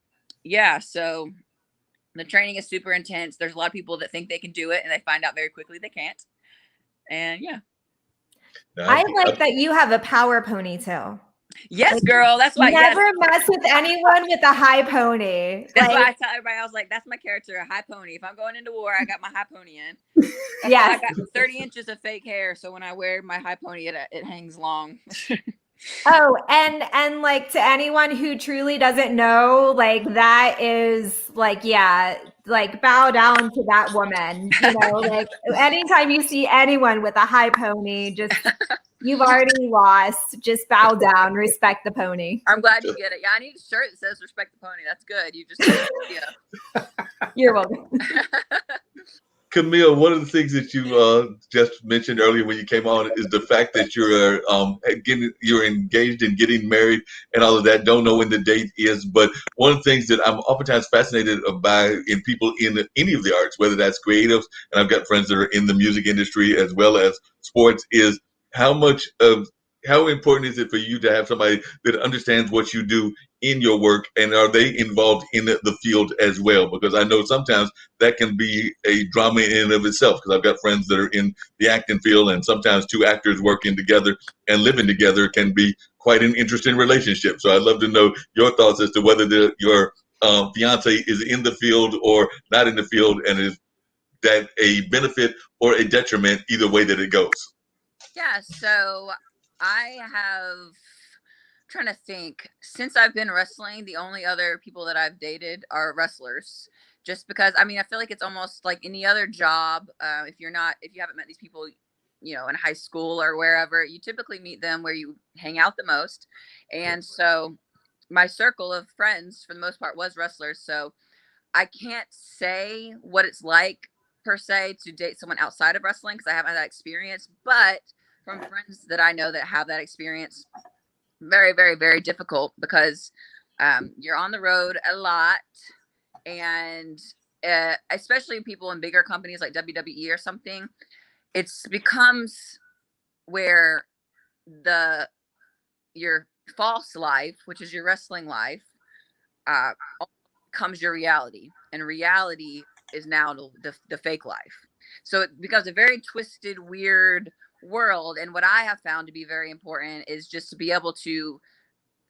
yeah, so the training is super intense. There's a lot of people that think they can do it and they find out very quickly they can't. And yeah. I like that you have a power ponytail. Yes, girl. That's why. Never mess with anyone with a high pony. That's why I tell everybody, I was like, that's my character, a high pony. If I'm going into war, I got my high pony in. Yes. I got 30 inches of fake hair. So when I wear my high pony, it hangs long. Oh, and like to anyone who truly doesn't know, like that is like, yeah, like bow down to that woman. Like anytime you see anyone with a high pony, just you've already lost. Just bow down, respect the pony. I'm glad you get it. Yeah, I need a shirt that says respect the pony. That's good. You just You're welcome. Camille, one of the things that you just mentioned earlier when you came on is the fact that you're engaged and getting married and all of that. Don't know when the date is, but one of the things that I'm oftentimes fascinated by in people in any of the arts, whether that's creatives, and I've got friends that are in the music industry as well as sports, is how important is it for you to have somebody that understands what you do in your work, and are they involved in the field as well? Because I know sometimes that can be a drama in and of itself, because I've got friends that are in the acting field, and sometimes two actors working together and living together can be quite an interesting relationship. So I'd love to know your thoughts as to whether your fiance is in the field or not in the field, and is that a benefit or a detriment either way that it goes? Yeah, so I have trying to think, since I've been wrestling, the only other people that I've dated are wrestlers, just because I feel like it's almost like any other job. If you haven't met these people in high school or wherever, you typically meet them where you hang out the most. And so my circle of friends for the most part was wrestlers, so I can't say what it's like per se to date someone outside of wrestling because I haven't had that experience, but from friends that I know that have that experience, very, very, very difficult because you're on the road a lot, and especially people in bigger companies like WWE or something, it's becomes where your false life, which is your wrestling life, becomes your reality, and reality is now the fake life. So it becomes a very twisted, weird world. And what I have found to be very important is just to be able to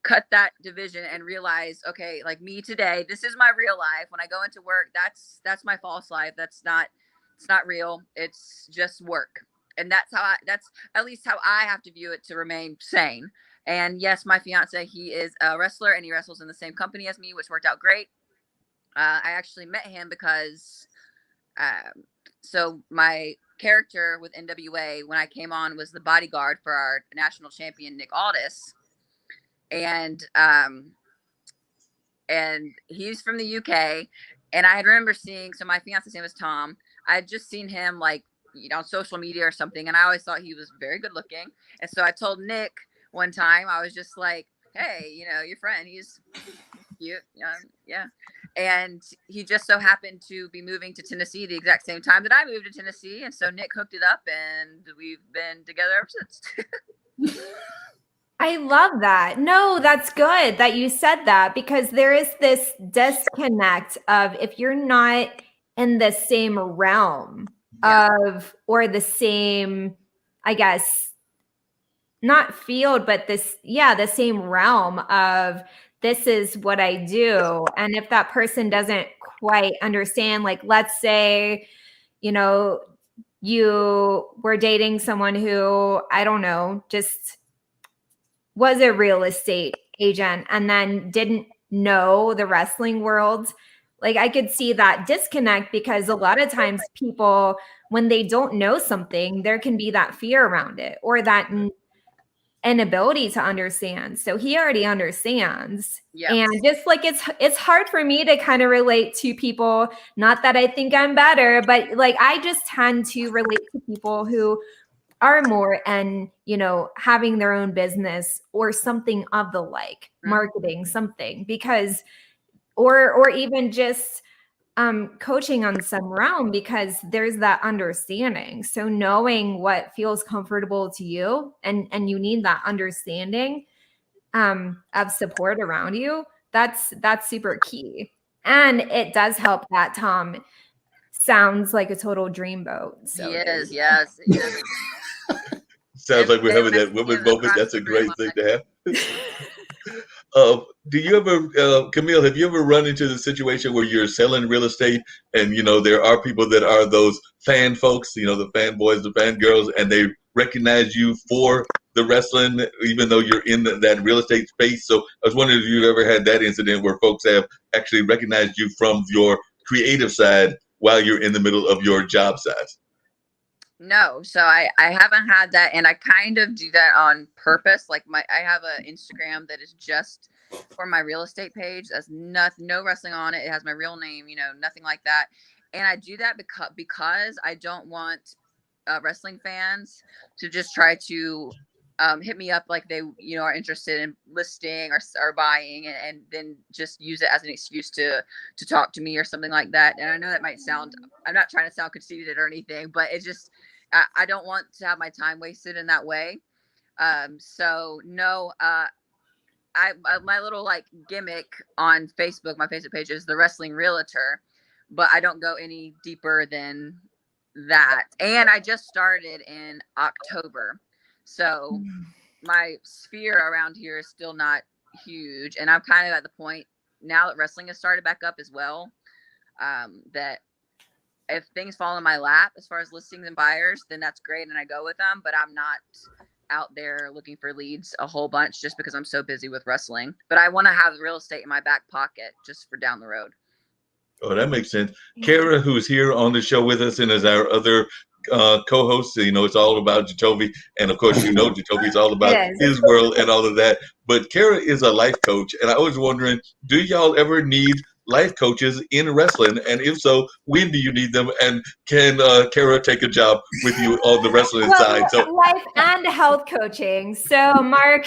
cut that division and realize, okay, like me today, this is my real life. When I go into work, that's my false life. It's not real. It's just work. And that's at least how I have to view it to remain sane. And yes, my fiance, he is a wrestler and he wrestles in the same company as me, which worked out great. I actually met him because so my character with NWA when I came on was the bodyguard for our national champion Nick Aldis, and he's from the UK, and I remember seeing, so my fiance's name is Tom. I had just seen him like on social media or something, and I always thought he was very good looking, and so I told Nick one time, I was just like, hey, your friend, he's cute, yeah. And he just so happened to be moving to Tennessee the exact same time that I moved to Tennessee. And so Nick hooked it up and we've been together ever since. I love that. No, that's good that you said that, because there is this disconnect of, if you're not in the same realm of, or the same, I guess, not field, but the same realm of, this is what I do. And if that person doesn't quite understand, like, let's say, you were dating someone who, I don't know, just was a real estate agent and then didn't know the wrestling world. Like, I could see that disconnect, because a lot of times people, when they don't know something, there can be that fear around it, or that inability to understand. So he already understands. Yeah. And just like, it's hard for me to kind of relate to people, not that I think I'm better, but like, I just tend to relate to people who are more, and having their own business or something of the like, marketing something, because or even just coaching on some realm, because there's that understanding. So knowing what feels comfortable to you, and you need that understanding of support around you, that's super key. And it does help that Tom sounds like a total dreamboat. So he is, yes. Sounds like we're having that women moment. That's a great thing to have. Do you ever, Camille, have you ever run into the situation where you're selling real estate and, there are people that are those fan folks, the fanboys, the fangirls, and they recognize you for the wrestling, even though you're in that real estate space? So I was wondering if you've ever had that incident where folks have actually recognized you from your creative side while you're in the middle of your job side. No, so I haven't had that, and I kind of do that on purpose. Like I have an Instagram that is just for my real estate page. That's no wrestling on it. It has my real name, nothing like that. And I do that because I don't want wrestling fans to just try to hit me up like they are interested in listing or buying, and then just use it as an excuse to talk to me or something like that. And I know that might sound, I'm not trying to sound conceited or anything, but it just, I don't want to have my time wasted in that way. So no, my little like gimmick on Facebook, my Facebook page is the Wrestling Realtor, but I don't go any deeper than that. And I just started in October. So my sphere around here is still not huge. And I'm kind of at the point now that wrestling has started back up as well, that if things fall in my lap as far as listings and buyers, then that's great. And I go with them, but I'm not out there looking for leads a whole bunch just because I'm so busy with wrestling. But I want to have real estate in my back pocket just for down the road. Oh, that makes sense. Kara, who's here on the show with us and is our other co-host, it's all about Jacoby. And of course, Jacoby's all about his world and all of that. But Kara is a life coach. And I was wondering, do y'all ever need life coaches in wrestling? And if so, when do you need them? And can Kara take a job with you on the wrestling side? So life and health coaching. So Mark,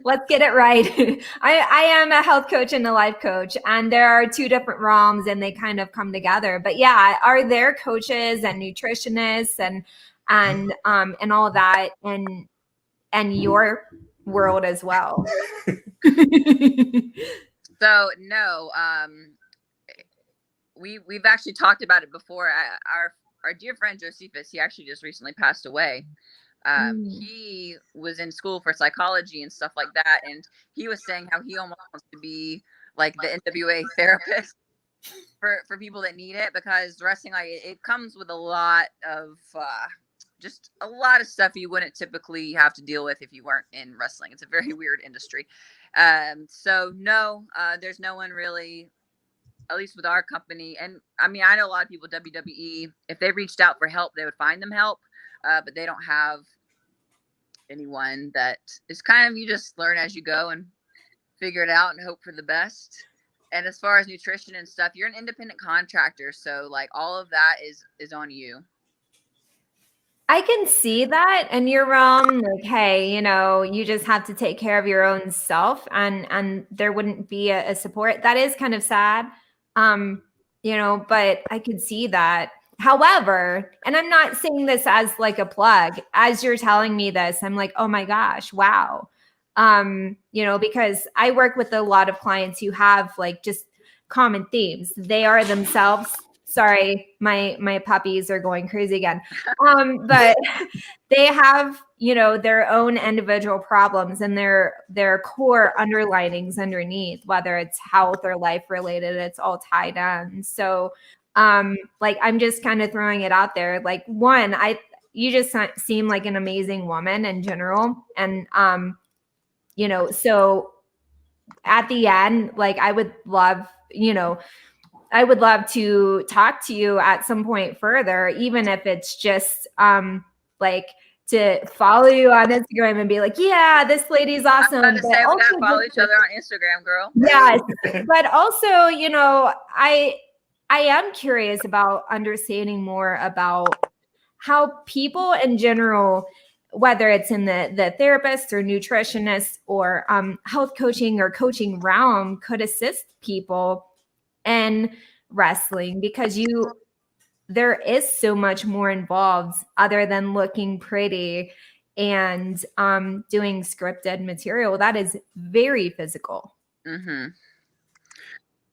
let's get it right. I am a health coach and a life coach, and there are two different realms and they kind of come together. But yeah, are there coaches and nutritionists and all that and your world as well? So no, we've actually talked about it before. Our dear friend Josephus, he actually just recently passed away. He was in school for psychology and stuff like that, and he was saying how he almost wants to be like the NWA therapist for people that need it, because wrestling, like, it comes with a lot of just a lot of stuff you wouldn't typically have to deal with if you weren't in wrestling. It's a very weird industry. So no, there's no one really, at least with our company. And I mean, I know a lot of people WWE, if they reached out for help, they would find them help, but they don't have anyone. That is kind of, you just learn as you go and figure it out and hope for the best. And as far as nutrition and stuff, you're an independent contractor, so like all of that is on you. I can see that in your realm. Like, hey, you just have to take care of your own self, and there wouldn't be a support. That is kind of sad. Um, but I could see that. However, and I'm not saying this as like a plug, as you're telling me this, I'm like, oh my gosh, wow. Because I work with a lot of clients who have like just common themes. They are themselves. Sorry, my puppies are going crazy again. But they have, their own individual problems and their core underlinings underneath, whether it's health or life related, it's all tied in. So, like, I'm just kind of throwing it out there. Like, one, you just seem like an amazing woman in general. And, so at the end, like, I would love to talk to you at some point further, even if it's just like to follow you on Instagram and be like, yeah, this lady's awesome. I was about to say, we gotta follow each other on Instagram, girl. Yes. But also, I am curious about understanding more about how people in general, whether it's in the therapist or nutritionist or health coaching or coaching realm, could assist people in wrestling, because there is so much more involved other than looking pretty and doing scripted material that is very physical. Mm-hmm.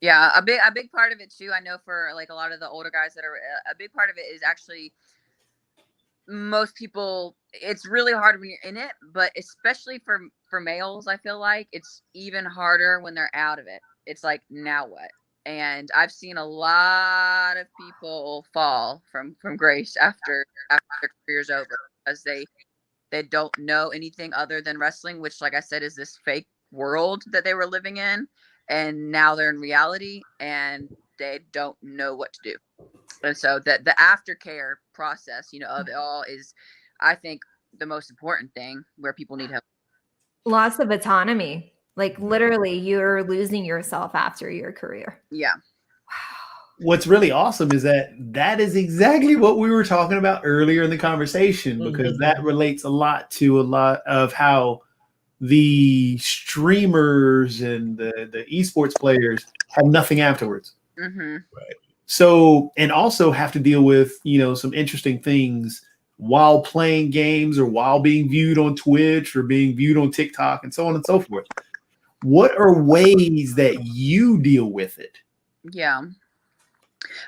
Yeah, a big part of it too. I know for like a lot of the older guys that are a big part of it is actually most people. It's really hard when you're in it, but especially for males, I feel like it's even harder when they're out of it. It's like, now what? And I've seen a lot of people fall from grace after their career's over, because they don't know anything other than wrestling, which, like I said, is this fake world that they were living in, and now they're in reality and they don't know what to do. And so that the aftercare process, of it all is, I think, the most important thing where people need help. Loss of autonomy. Like, literally, you're losing yourself after your career. Yeah. What's really awesome is that is exactly what we were talking about earlier in the conversation, because that relates a lot of how the streamers and the esports players have nothing afterwards. Mm-hmm. Right. So, and also have to deal with, some interesting things while playing games or while being viewed on Twitch or being viewed on TikTok and so on and so forth. What are ways that you deal with it? Yeah.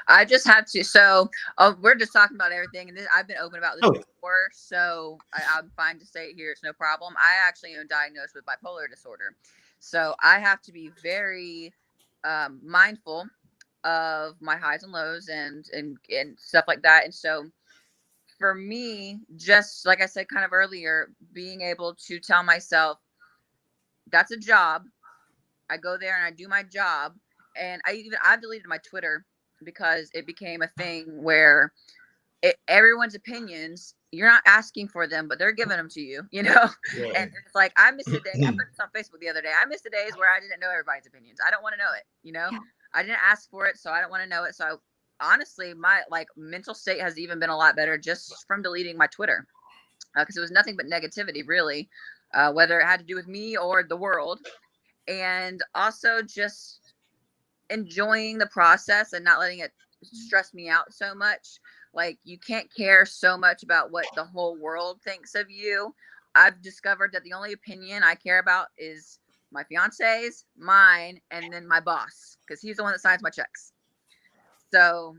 I just had to. So we're just talking about everything, and I've been open about this before, so I'm fine to say it here. It's no problem. I actually am diagnosed with bipolar disorder, so I have to be very mindful of my highs and lows and stuff like that. And so for me, just like I said kind of earlier, being able to tell myself that's a job. I go there and I do my job, and I've deleted my Twitter because it became a thing where everyone's opinions, you're not asking for them, but they're giving them to you, Yeah. And it's like, I missed a day. I put this on Facebook the other day. I missed the days where I didn't know everybody's opinions. I don't want to know it, Yeah. I didn't ask for it, so I don't want to know it. So honestly, my mental state has even been a lot better just from deleting my Twitter, because it was nothing but negativity, really, whether it had to do with me or the world. And also just enjoying the process and not letting it stress me out so much. Like, you can't care so much about what the whole world thinks of you. I've discovered that the only opinion I care about is my fiance's, mine, and then my boss, because he's the one that signs my checks. So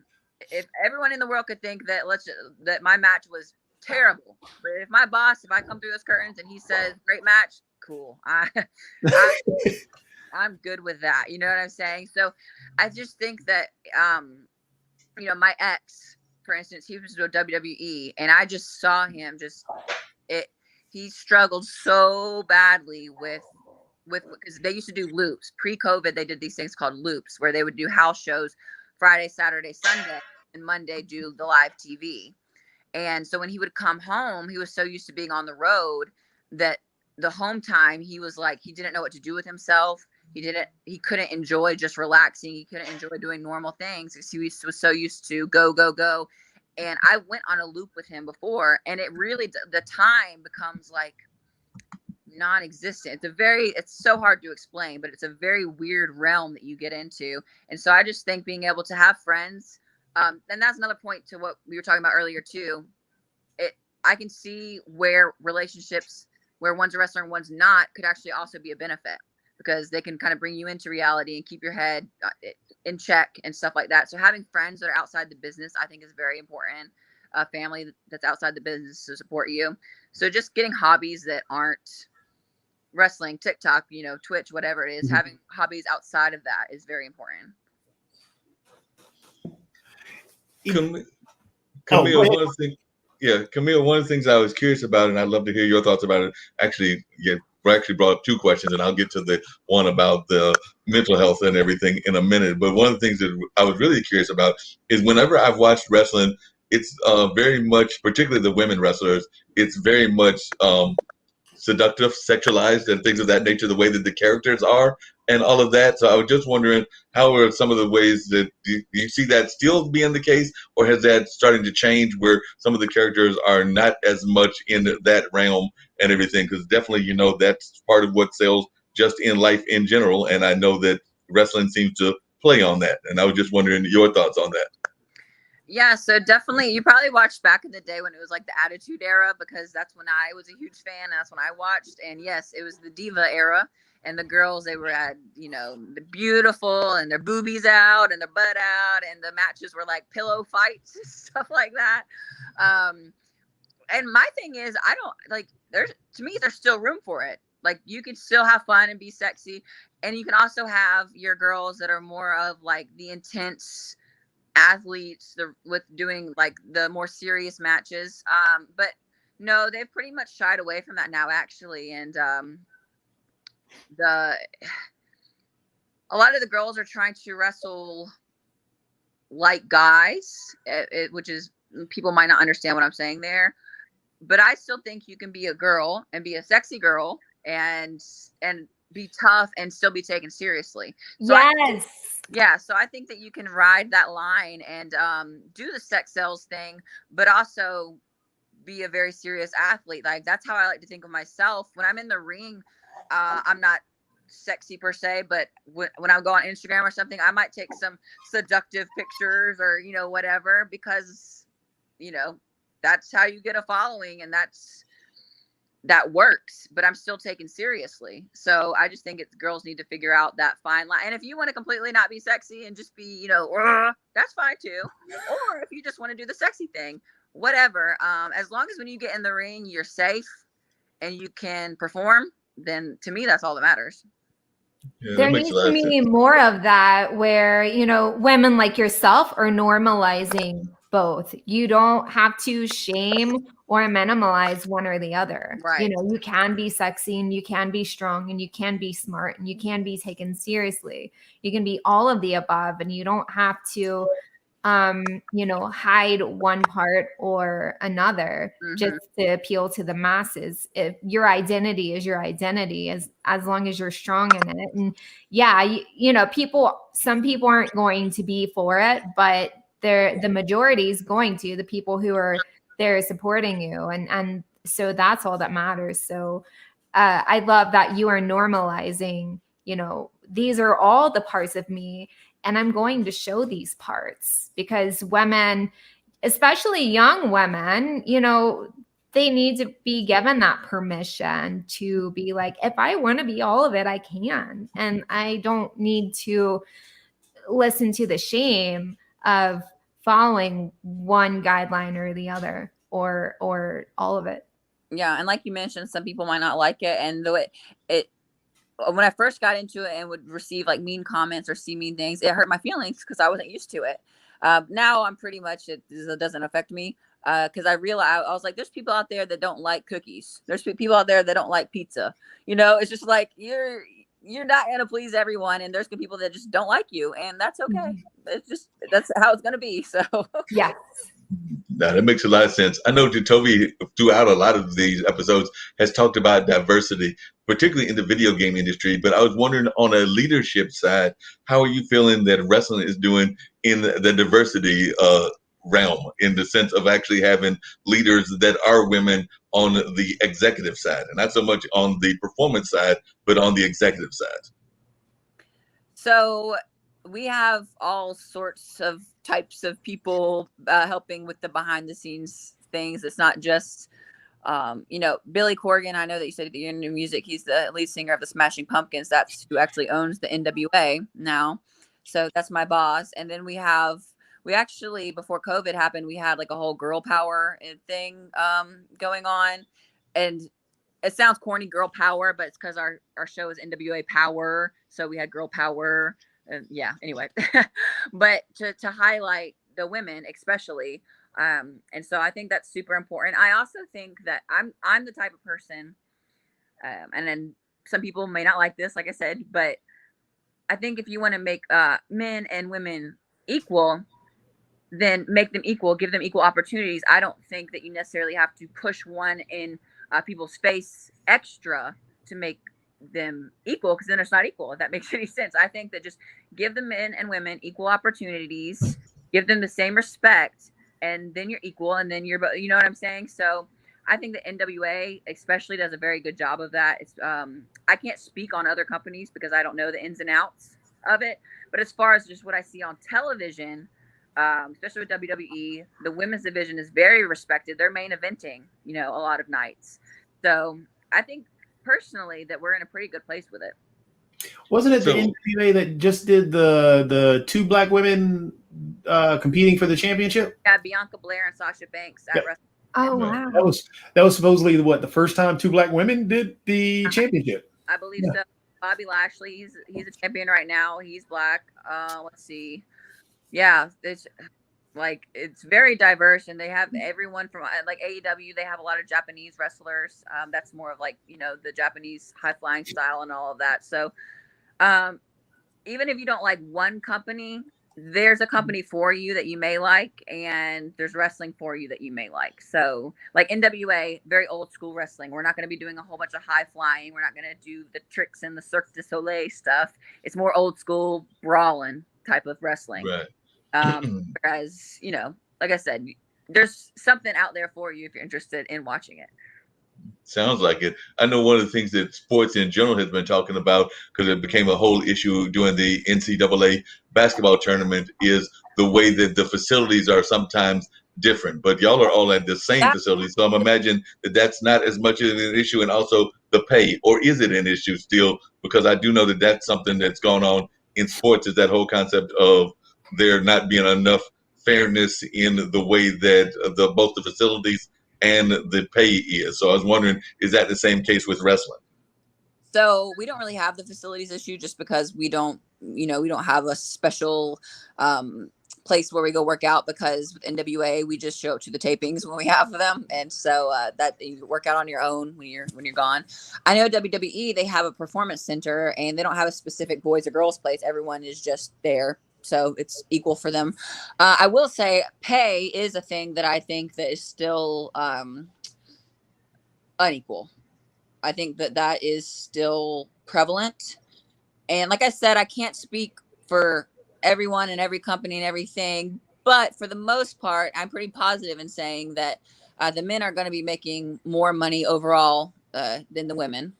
if everyone in the world could think that that my match was terrible, but if I come through those curtains and he says great match, cool. I'm good with that. You know what I'm saying? So I just think that, my ex, for instance, he was to WWE, and I just saw him he struggled so badly with because they used to do loops. Pre-COVID, they did these things called loops, where they would do house shows Friday, Saturday, Sunday, and Monday do the live TV. And so when he would come home, he was so used to being on the road that the home time, he was like, he didn't know what to do with himself. He couldn't enjoy just relaxing. He couldn't enjoy doing normal things because he was so used to go, go, go. And I went on a loop with him before, and it really, the time becomes like non-existent. It's so hard to explain, but it's a very weird realm that you get into. And so I just think being able to have friends, and that's another point to what we were talking about earlier too. I can see where relationships where one's a wrestler and one's not could actually also be a benefit, because they can kind of bring you into reality and keep your head in check and stuff like that. So having friends that are outside the business, I think, is very important. A family that's outside the business to support you. So just getting hobbies that aren't wrestling, TikTok, Twitch, whatever it is, having hobbies outside of that is very important. Camille, one of the things I was curious about, and I'd love to hear your thoughts about it. Actually, we brought up two questions, and I'll get to the one about the mental health and everything in a minute. But one of the things that I was really curious about is whenever I've watched wrestling, it's very much, particularly the women wrestlers, it's very much seductive, sexualized, and things of that nature, the way that the characters are and all of that. So I was just wondering, how are some of the ways that do you see that still being the case, or has that starting to change where some of the characters are not as much in that realm and everything? Because definitely, that's part of what sells just in life in general. And I know that wrestling seems to play on that. And I was just wondering your thoughts on that. Yeah, so definitely, you probably watched back in the day when it was like the Attitude Era, because that's when I was a huge fan. And that's when I watched. And yes, it was the Diva era. And the girls, they were beautiful, and their boobies out and their butt out. And the matches were like pillow fights and stuff like that. And my thing is, I don't to me, there's still room for it. Like, you can still have fun and be sexy. And you can also have your girls that are more of like the intense athletes with doing like the more serious matches, but no, they've pretty much shied away from that now, actually. And a lot of the girls are trying to wrestle like guys, which is, people might not understand what I'm saying there, but I still think you can be a girl and be a sexy girl and be tough and still be taken seriously. So so I think that you can ride that line and do the sex sells thing, but also be a very serious athlete. Like, that's how I like to think of myself. When I'm in the ring, I'm not sexy per se, but when I go on Instagram or something, I might take some seductive pictures or, whatever, because, that's how you get a following, and that works, but I'm still taken seriously. So I just think girls need to figure out that fine line. And if you want to completely not be sexy and just be, that's fine too. Or if you just want to do the sexy thing, whatever. As long as when you get in the ring, you're safe and you can perform, then to me, that's all that matters. Yeah, there needs to be more of that where, women like yourself are normalizing both. You don't have to shame or minimalize one or the other. Right. You can be sexy and you can be strong and you can be smart and you can be taken seriously. You can be all of the above, and you don't have to hide one part or another just to appeal to the masses. If your identity is your identity, as long as you're strong in it. And some people aren't going to be for it, but the majority is going to, the people who are there supporting you. And so that's all that matters. So I love that you are normalizing, these are all the parts of me, and I'm going to show these parts, because women, especially young women, they need to be given that permission to be like, if I want to be all of it, I can. And I don't need to listen to the shame of following one guideline or the other, or all of it. Yeah. And like you mentioned, some people might not like it. And when I first got into it and would receive like mean comments or see mean things, it hurt my feelings because I wasn't used to it. Now I'm pretty much, it doesn't affect me, because I realized, I was like, there's people out there that don't like cookies. There's people out there that don't like pizza. It's just like, you're not going to please everyone. And there's people that just don't like you, and that's okay. It's just, that's how it's going to be. So yeah. No, that makes a lot of sense. I know Toby, throughout a lot of these episodes, has talked about diversity, particularly in the video game industry. But I was wondering, on a leadership side, how are you feeling that wrestling is doing in the diversity realm in the sense of actually having leaders that are women on the executive side, and not so much on the performance side, but on the executive side? So we have all sorts of types of people helping with the behind the scenes things. It's not just Billy Corgan. I know that you said that you're into music. He's the lead singer of the Smashing Pumpkins. That's who actually owns the NWA now. So that's my boss. And then we actually, before COVID happened, we had like a whole girl power thing going on. And it sounds corny, girl power, but it's because our show is NWA Power. So we had girl power. Yeah, anyway. But to highlight the women, especially. And so I think that's super important. I also think that I'm the type of person, and then some people may not like this, like I said, but I think if you want to make men and women equal, then make them equal, give them equal opportunities. I don't think that you necessarily have to push one in people's face extra to make them equal, because then it's not equal, if that makes any sense. I think that just give the men and women equal opportunities, give them the same respect, and then you're equal, and then you're, you know what I'm saying? So I think the NWA especially does a very good job of that. It's I can't speak on other companies because I don't know the ins and outs of it, but as far as just what I see on television, especially with WWE, the women's division is very respected. They're main eventing, a lot of nights. So I think personally that we're in a pretty good place with it. Wasn't it the NWA that just did the two black women competing for the championship? Yeah, Bianca Belair and Sasha Banks at Wrestle. Oh wow, that was supposedly the first time two black women did the championship. I believe so. Bobby Lashley, he's a champion right now. He's black. Let's see. Yeah, it's very diverse, and they have everyone from like AEW. They have a lot of Japanese wrestlers. That's more of like the Japanese high flying style and all of that. So even if you don't like one company, there's a company for you that you may like, and there's wrestling for you that you may like. So like NWA, very old school wrestling. We're not going to be doing a whole bunch of high flying. We're not going to do the tricks and the Cirque du Soleil stuff. It's more old school brawling type of wrestling. Right. Whereas, like I said, there's something out there for you if you're interested in watching it. Sounds like it. I know one of the things that sports in general has been talking about, because it became a whole issue during the NCAA basketball tournament, is the way that the facilities are sometimes different. But y'all are all at the same facility, so I'm imagining that that's not as much of an issue. And also the pay, or is it an issue still? Because I do know that that's something that's gone on in sports, is that whole concept of there not being enough fairness in the way that both the facilities and the pay is. So I was wondering, is that the same case with wrestling? So we don't really have the facilities issue, just because we don't have a special place where we go work out, because with NWA we just show up to the tapings when we have them, and so that you work out on your own when you're gone. I know WWE, they have a performance center, and they don't have a specific boys or girls place. Everyone is just there, so it's equal for them. I will say pay is a thing that I think that is still unequal. I think that is still prevalent. And like I said, I can't speak for everyone and every company and everything, but for the most part, I'm pretty positive in saying that the men are going to be making more money overall than the women.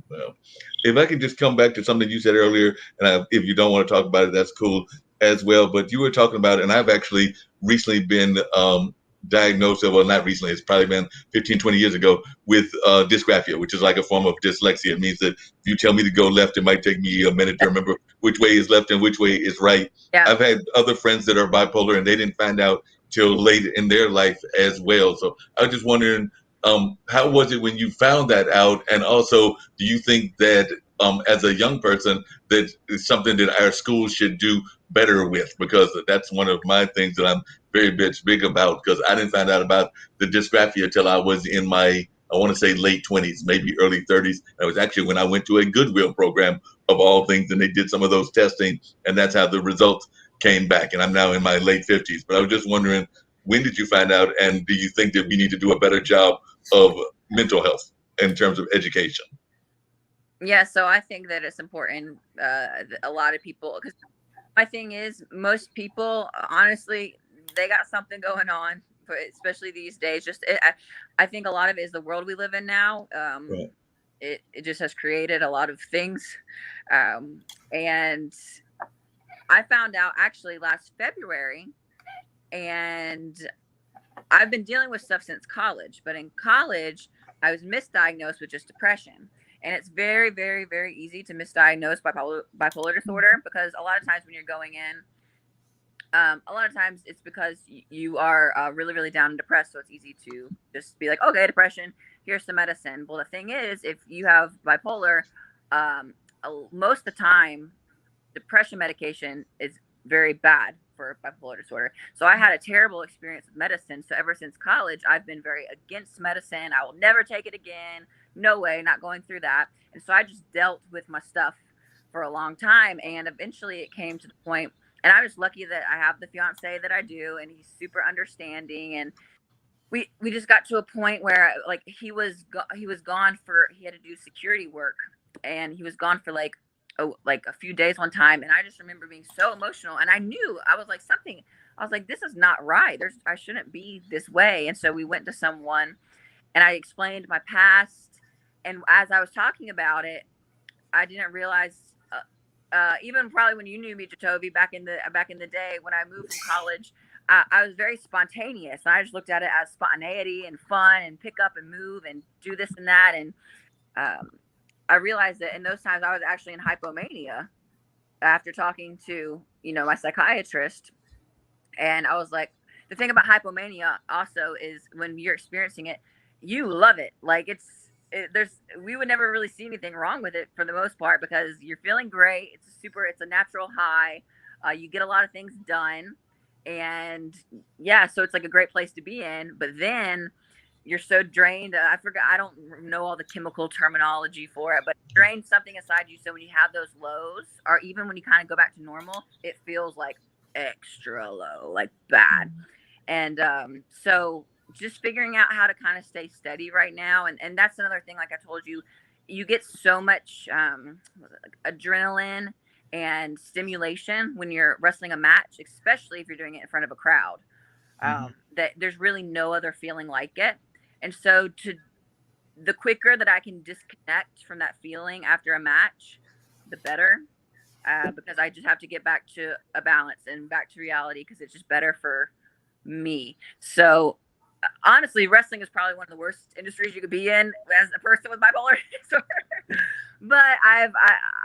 Well, if I could just come back to something you said earlier, and if you don't want to talk about it, that's cool as well. But you were talking about, and I've actually recently been diagnosed, well, not recently, it's probably been 15, 20 years ago, with dysgraphia, which is like a form of dyslexia. It means that if you tell me to go left, it might take me a minute to remember which way is left and which way is right. Yeah. I've had other friends that are bipolar, and they didn't find out till late in their life as well. So I was just wondering, how was it when you found that out? And also, do you think that as a young person, that is something that our schools should do better with? Because that's one of my things that I'm very big about, because I didn't find out about the dysgraphia until I was in my, I want to say late 20s, maybe early 30s. It was actually when I went to a Goodwill program of all things, and they did some of those testing, and that's how the results came back. And I'm now in my late 50s. But I was just wondering, when did you find out, and do you think that we need to do a better job of mental health in terms of education? Yeah, so I think that it's important. A lot of people, because my thing is, most people, honestly, they got something going on, but especially these days. I think a lot of it is the world we live in now. Right. It just has created a lot of things, and I found out actually last February, and I've been dealing with stuff since college. But in college, I was misdiagnosed with just depression. And it's very, very, very easy to misdiagnose bipolar disorder, because a lot of times when you're going in, a lot of times it's because you are really, really down and depressed. So it's easy to just be like, okay, depression, here's some medicine. Well, the thing is, if you have bipolar, most of the time, depression medication is very bad for bipolar disorder. So I had a terrible experience with medicine. So ever since college, I've been very against medicine. I will never take it again. No way, not going through that. And so I just dealt with my stuff for a long time. And eventually it came to the point, and I was lucky that I have the fiance that I do, and he's super understanding. And we just got to a point where, like, he was gone for, he had to do security work, and he was gone for like a few days one time. And I just remember being so emotional, and I knew, I was like, this is not right. I shouldn't be this way. And so we went to someone, and I explained my past. And as I was talking about it, I didn't realize, even probably when you knew me, Jacoby, back in the day when I moved from college, I was very spontaneous. I just looked at it as spontaneity and fun, and pick up and move and do this and that. And I realized that in those times I was actually in hypomania after talking to, my psychiatrist. And I was like, the thing about hypomania also is when you're experiencing it, you love it. Like we would never really see anything wrong with it for the most part, because you're feeling great. It's a natural high. You get a lot of things done. And yeah, so it's like a great place to be in. But then you're so drained. I don't know all the chemical terminology for it, but drain something inside you. So when you have those lows, or even when you kind of go back to normal, it feels like extra low, like bad. And so just figuring out how to kind of stay steady right now. And that's another thing, like I told you, you get so much adrenaline and stimulation when you're wrestling a match, especially if you're doing it in front of a crowd, that there's really no other feeling like it. And so the quicker that I can disconnect from that feeling after a match, the better, because I just have to get back to a balance and back to reality, because it's just better for me. So honestly, wrestling is probably one of the worst industries you could be in as a person with bipolar disorder. But I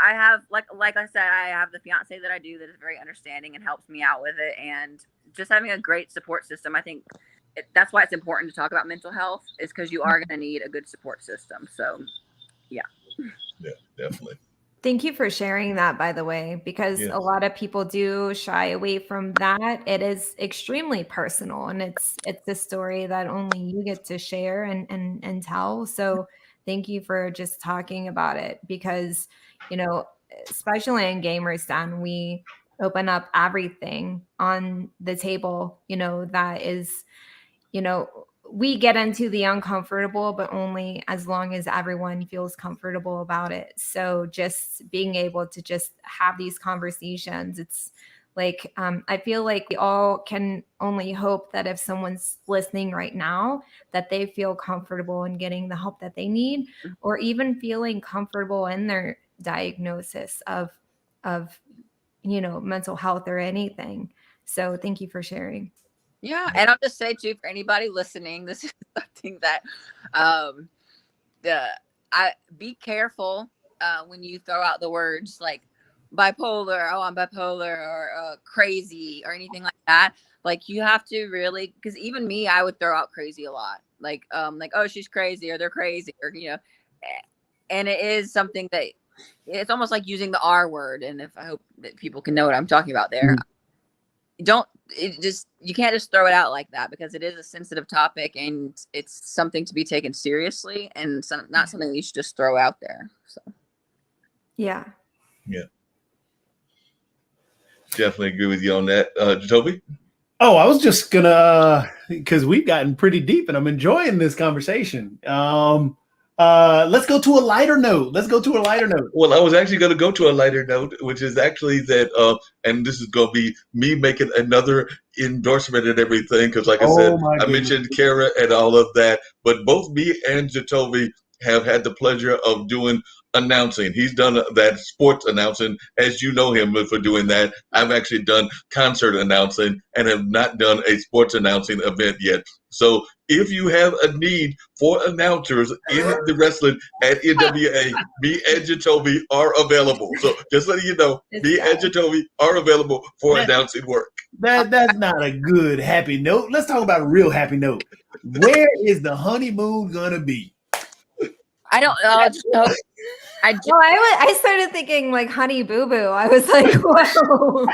have, like I said, I have the fiance that I do that is very understanding and helps me out with it. And just having a great support system, I think that's why it's important to talk about mental health, is because you are going to need a good support system. So yeah. Yeah, definitely. Thank you for sharing that, by the way, because a lot of people do shy away from that. It is extremely personal, and it's a story that only you get to share and tell. So thank you for just talking about it, because, especially in Gamers Den, we open up everything on the table, that is, we get into the uncomfortable, but only as long as everyone feels comfortable about it. So just being able to just have these conversations, it's like, I feel like we all can only hope that if someone's listening right now, that they feel comfortable in getting the help that they need, or even feeling comfortable in their diagnosis of mental health or anything. So thank you for sharing. Yeah, and I'll just say too, for anybody listening, this is something that I be careful when you throw out the words like bipolar, oh I'm bipolar, or crazy, or anything like that. Like, you have to really, because even me, I would throw out crazy a lot, like oh, she's crazy, or they're crazy, or and it is something that it's almost like using the R word. And I hope that people can know what I'm talking about there. You can't just throw it out like that, because it is a sensitive topic, and it's something to be taken seriously, and not something you should just throw out there. So yeah Definitely agree with you on that. Jacoby? Oh, I was just gonna, because we've gotten pretty deep and I'm enjoying this conversation. I Let's go to a lighter note. Well, I was actually going to go to a lighter note, which is actually that, and this is going to be me making another endorsement and everything, because, like I said, Oh my I goodness. mentioned Kara and all of that, but both me and Jacoby have had the pleasure of doing announcing. He's done that sports announcing, as you know him for doing that. I've actually done concert announcing and have not done a sports announcing event yet. So if you have a need for announcers in the wrestling at NWA, me and Jacoby are available. So just letting you know, me and Jacoby are available for announcing work. That's not a good happy note. Let's talk about a real happy note. Where is the honeymoon gonna be? I don't know. Just know. I started thinking like Honey Boo Boo. I was like, whoa.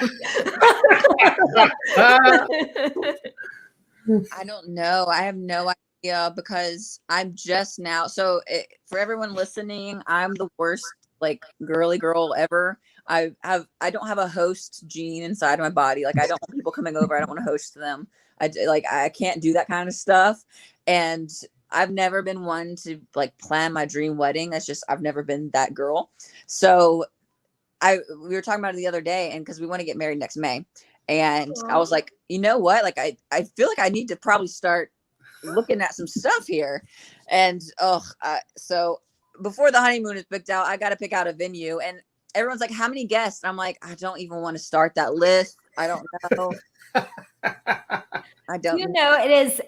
I don't know. I have no idea because I'm just now. So for everyone listening, I'm the worst like girly girl ever. I don't have a host gene inside my body. Like I don't want people coming over. I don't want to host them. I can't do that kind of stuff. And I've never been one to like plan my dream wedding. That's just, I've never been that girl. So we were talking about it the other day, and because we want to get married next May. And I was like, you know what? Like, I feel like I need to probably start looking at some stuff here. And so before the honeymoon is booked out, I got to pick out a venue. And everyone's like, how many guests? And I'm like, I don't even want to start that list. I don't know. I don't know.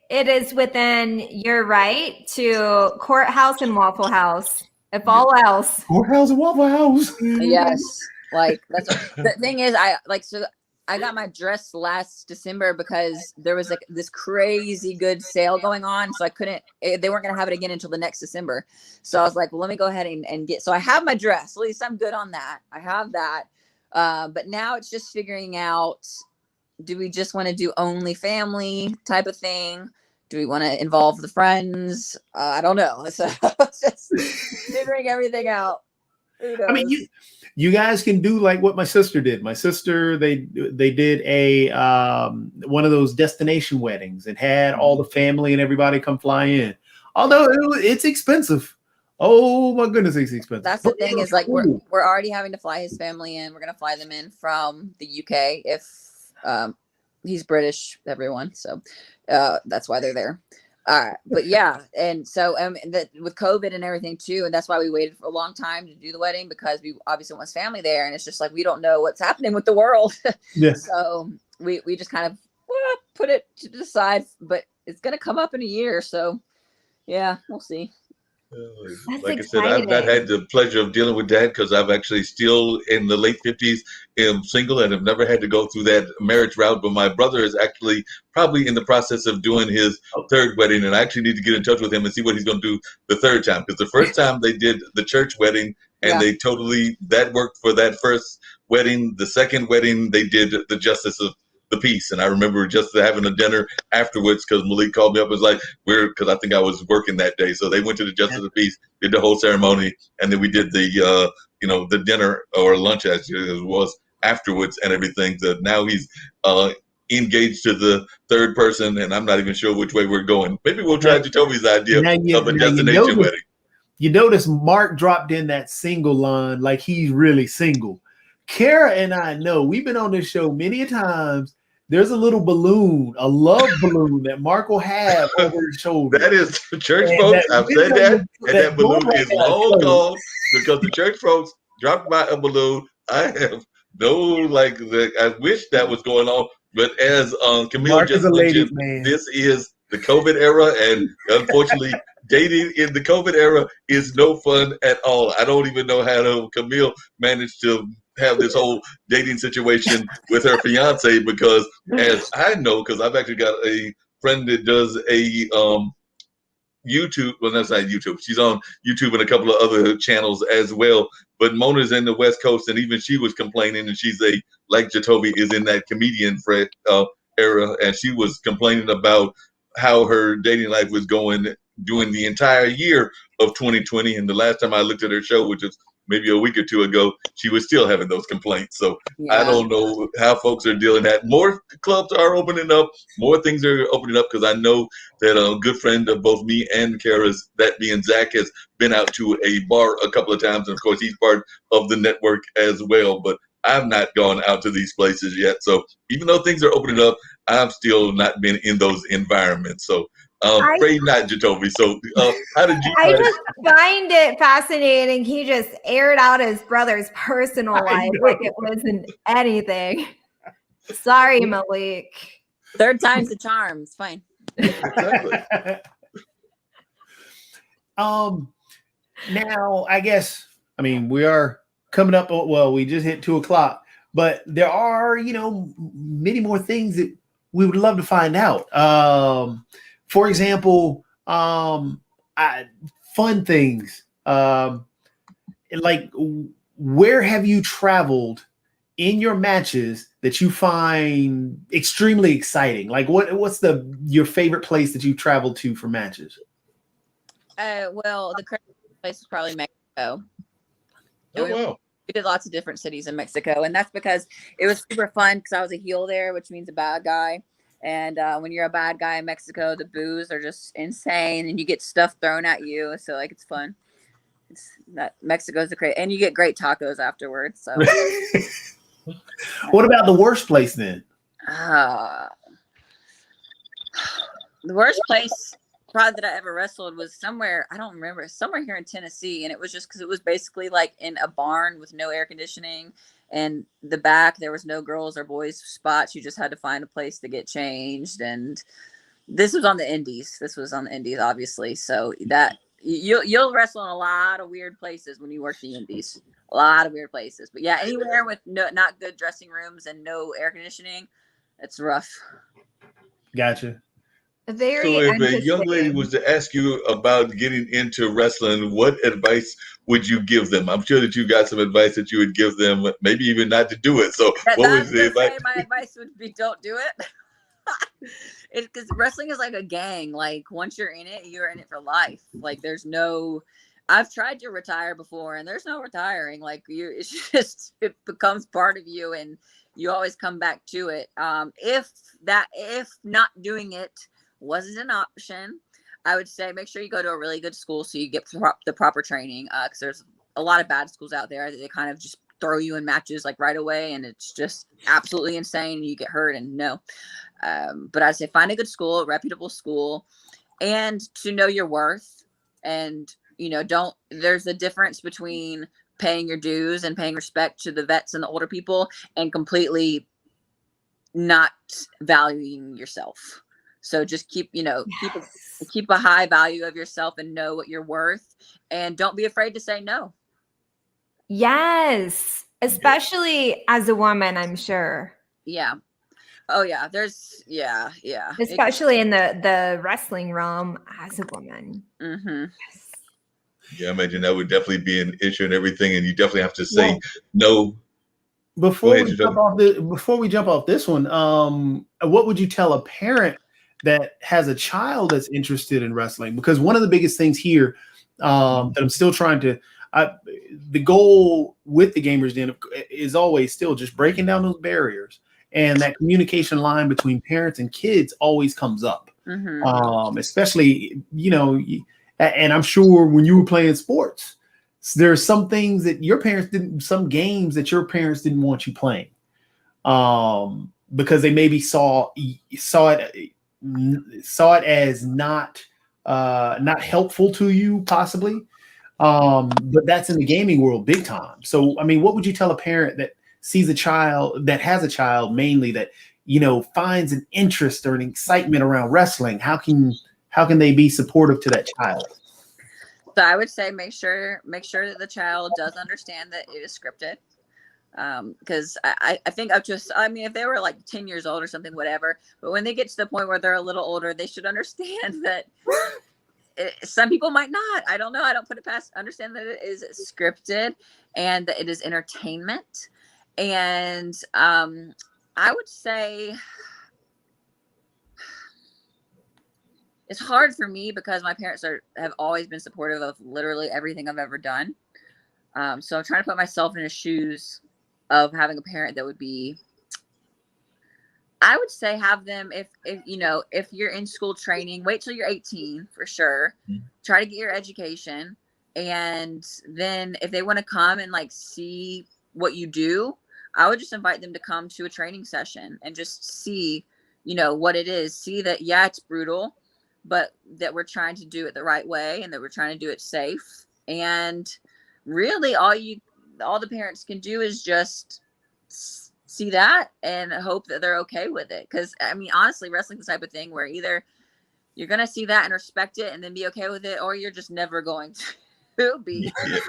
It is within your right to courthouse and Waffle House. If all else. Courthouse and Waffle House. Yes. Like that's the thing is I got my dress last December because there was like this crazy good sale going on. So they weren't going to have it again until the next December. So I was like, well, let me go ahead and so I have my dress. At least I'm good on that. I have that. But now it's just figuring out, do we just want to do only family type of thing? Do we want to involve the friends? I don't know. So just figuring everything out. I mean, you guys can do like what my sister did. My sister, they did a one of those destination weddings and had all the family and everybody come fly in. Although it's expensive. Oh my goodness, it's expensive. That's the thing is like we're already having to fly his family in. We're gonna fly them in from the UK if he's British, everyone. So that's why they're there. But yeah, and so with COVID and everything too, and that's why we waited for a long time to do the wedding, because we obviously want his family there, and it's just like we don't know what's happening with the world. Yeah. So we just kind of put it to the side, but it's gonna come up in a year, so yeah, we'll see. Like I said, I've not had the pleasure of dealing with that because I've actually still in the late 50s am single and have never had to go through that marriage route. But my brother is actually probably in the process of doing his third wedding, and I actually need to get in touch with him and see what he's going to do the third time, because the first time they did the church wedding and that worked for that first wedding. The second wedding they did the justice of the peace, and I remember just having a dinner afterwards because Malik called me up and was like, because I think I was working that day, so they went to the justice of the peace, did the whole ceremony, and then we did the the dinner or lunch as it was afterwards and everything. So now he's engaged to the third person, and I'm not even sure which way we're going. Maybe we'll try Jacoby's idea of a destination wedding. You notice Mark dropped in that single line like he's really single. Kara and I know we've been on this show many a times. There's a little balloon, a love balloon that Mark will have over his shoulder. That is church folks. I've said that. And that balloon is long gone because the church folks dropped by a balloon. I have no I wish that was going on. But as Camille Mark just mentioned, this is the COVID era. And unfortunately, dating in the COVID era is no fun at all. I don't even know how Camille managed to have this whole dating situation with her fiance, because as I know, because I've actually got a friend that does a YouTube, well, that's not YouTube. She's on YouTube and a couple of other channels as well. But Mona's in the West Coast, and even she was complaining, and she's like Jacoby is in that comedian era, and she was complaining about how her dating life was going during the entire year of 2020. And the last time I looked at her show, which was maybe a week or two ago, she was still having those complaints. So I don't know how folks are dealing that. More clubs are opening up, more things are opening up, because I know that a good friend of both me and Kara's, that being Zach, has been out to a bar a couple of times, and of course he's part of the network as well. But I've not gone out to these places yet. So even though things are opening up, I've still not been in those environments. So afraid not, Jacoby. So how did you I just find it fascinating. He just aired out his brother's personal life like it wasn't anything. Sorry, Malik. Third time's the charm. It's fine. Exactly. Now, I guess, I mean, we are coming up, well, we just hit 2:00, but there are, many more things that we would love to find out. For example, fun things, like where have you traveled in your matches that you find extremely exciting? Like what's your favorite place that you've traveled to for matches? Well, the craziest place is probably Mexico. Oh, wow. We did lots of different cities in Mexico, and that's because it was super fun because I was a heel there, which means a bad guy. And when you're a bad guy in Mexico, the boos are just insane, and you get stuff thrown at you. So like, it's fun. Mexico's a great, and you get great tacos afterwards. So. What about the worst place then? The worst place probably that I ever wrestled was somewhere, I don't remember, somewhere here in Tennessee. And it was just because it was basically like in a barn with no air conditioning. And the back, there was no girls or boys spots. You just had to find a place to get changed. And this was on the indies. Obviously. So that you'll wrestle in a lot of weird places when you work the indies. A lot of weird places. But yeah, anywhere with not good dressing rooms and no air conditioning, it's rough. Gotcha. So if a young lady was to ask you about getting into wrestling, what advice would you give them? I'm sure that you got some advice that you would give them, maybe even not to do it. So what was the advice? My advice would be don't do it. Because wrestling is like a gang. Like once you're in it, you're in it for life. Like I've tried to retire before and there's no retiring. Like it becomes part of you and you always come back to it. If not doing it wasn't an option, I would say make sure you go to a really good school so you get the proper training. Because there's a lot of bad schools out there that they kind of just throw you in matches like right away, and it's just absolutely insane. You get hurt and no. But I'd say find a good school, a reputable school, and to know your worth. And there's a difference between paying your dues and paying respect to the vets and the older people and completely not valuing yourself. So just keep a high value of yourself and know what you're worth, and don't be afraid to say no. Yes, especially as a woman, I'm sure. Yeah. Oh yeah. Especially in the wrestling realm as a woman. Mm-hmm. Yes. Yeah, I imagine that would definitely be an issue and everything, and you definitely have to say no. Before we jump off this one, what would you tell a parent that has a child that's interested in wrestling? Because one of the biggest things here that I'm still trying to, the goal with the Gamers Den is always still just breaking down those barriers, and that communication line between parents and kids always comes up. Mm-hmm. Especially, and I'm sure when you were playing sports, there's some things that your parents didn't, some games that your parents didn't want you playing, because they maybe saw it as not helpful to you, possibly. But that's in the gaming world big time. So, I mean, what would you tell a parent that sees that has a child mainly that, finds an interest or an excitement around wrestling? How can they be supportive to that child? So I would say make sure that the child does understand that it is scripted. Because I think if they were like 10 years old or something, whatever, but when they get to the point where they're a little older, they should understand that some people might not. I don't know. I don't put it past. Understand that it is scripted and that it is entertainment. And I would say it's hard for me because my parents have always been supportive of literally everything I've ever done. So I'm trying to put myself in the shoes of having a parent that would be, I would say have them, if if you're in school training, wait till you're 18 for sure. Try to get your education. And then if they want to come and like see what you do, I would just invite them to come to a training session and just see, what it is. See that, yeah, it's brutal, but that we're trying to do it the right way and that we're trying to do it safe. And really all the parents can do is just see that and hope that they're okay with it. Because I mean, honestly, wrestling's the type of thing where either you're gonna see that and respect it and then be okay with it, or you're just never going to be. Yeah.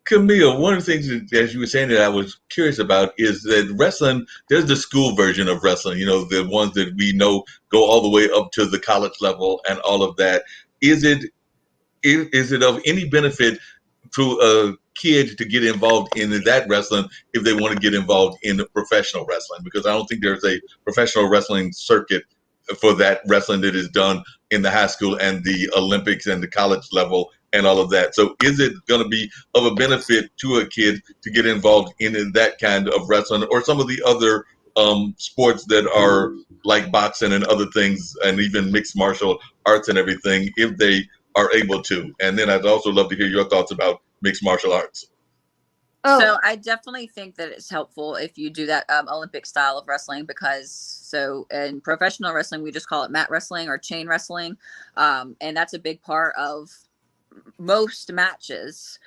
Camille, one of the things that, as you were saying, that I was curious about is that wrestling, there's the school version of wrestling, the ones that we know go all the way up to the college level and all of that. Is it of any benefit to a kid to get involved in that wrestling if they want to get involved in professional wrestling? Because I don't think there's a professional wrestling circuit for that wrestling that is done in the high school and the Olympics and the college level and all of that. So is it going to be of a benefit to a kid to get involved in that kind of wrestling or some of the other sports that are like boxing and other things, and even mixed martial arts and everything, if they are able to? And then I'd also love to hear your thoughts about mixed martial arts. Oh. So I definitely think that it's helpful if you do that Olympic style of wrestling, because in professional wrestling, we just call it mat wrestling or chain wrestling. And that's a big part of most matches.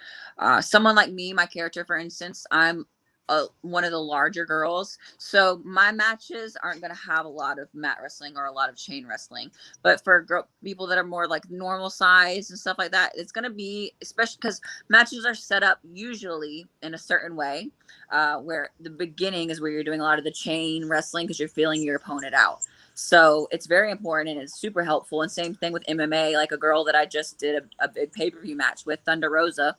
Someone like me, my character, for instance, I'm one of the larger girls, so my matches aren't going to have a lot of mat wrestling or a lot of chain wrestling. But for people that are more like normal size and stuff like that, it's going to be, especially because matches are set up usually in a certain way, where the beginning is where you're doing a lot of the chain wrestling because you're feeling your opponent out. So it's very important and it's super helpful. And same thing with MMA, like a girl that I just did a big pay-per-view match with, Thunder Rosa.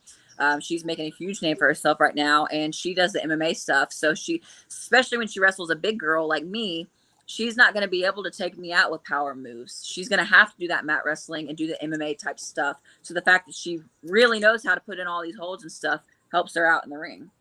She's making a huge name for herself right now, and she does the MMA stuff. So she, especially when she wrestles a big girl like me, she's not going to be able to take me out with power moves. She's going to have to do that mat wrestling and do the MMA type stuff. So the fact that she really knows how to put in all these holds and stuff helps her out in the ring.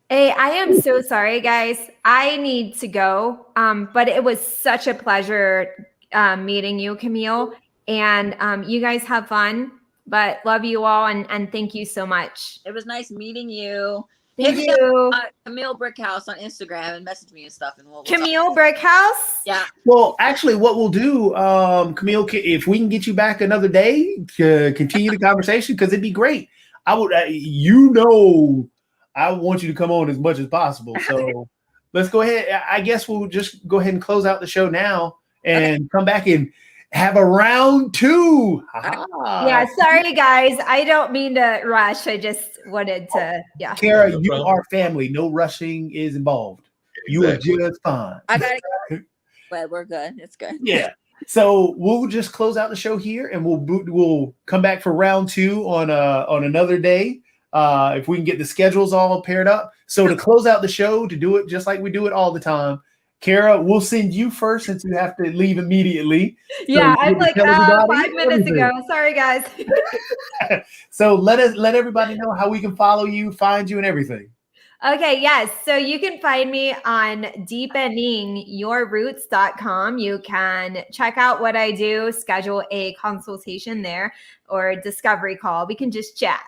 Hey, I am so sorry, guys. I need to go. But it was such a pleasure meeting you, Camille. And you guys have fun. But love you all, and thank you so much. It was nice meeting you. Thank you. Camille Brickhouse on Instagram and message me and stuff, and we'll Camille Brickhouse? Yeah. Well, actually, what we'll do, Camille, if we can get you back another day to continue the conversation, because it'd be great. I would, I want you to come on as much as possible. So let's go ahead. I guess we'll just go ahead and close out the show now and come back and have a round two. Yeah, sorry guys. I don't mean to rush. I just wanted to, yeah. Kara, you are family. No rushing is involved. Exactly. You are just fine. I got it. But we're good. It's good. Yeah. So we'll just close out the show here, and we'll come back for round two on another day. If we can get the schedules all paired up. So to close out the show, to do it just like we do it all the time, Kara, we'll send you first since you have to leave immediately. Yeah, I'm like 5 minutes ago. Sorry, guys. So let everybody know how we can follow you, find you, and everything. Okay, yes. So you can find me on deepeningyourroots.com. You can check out what I do, schedule a consultation there or a discovery call. We can just chat.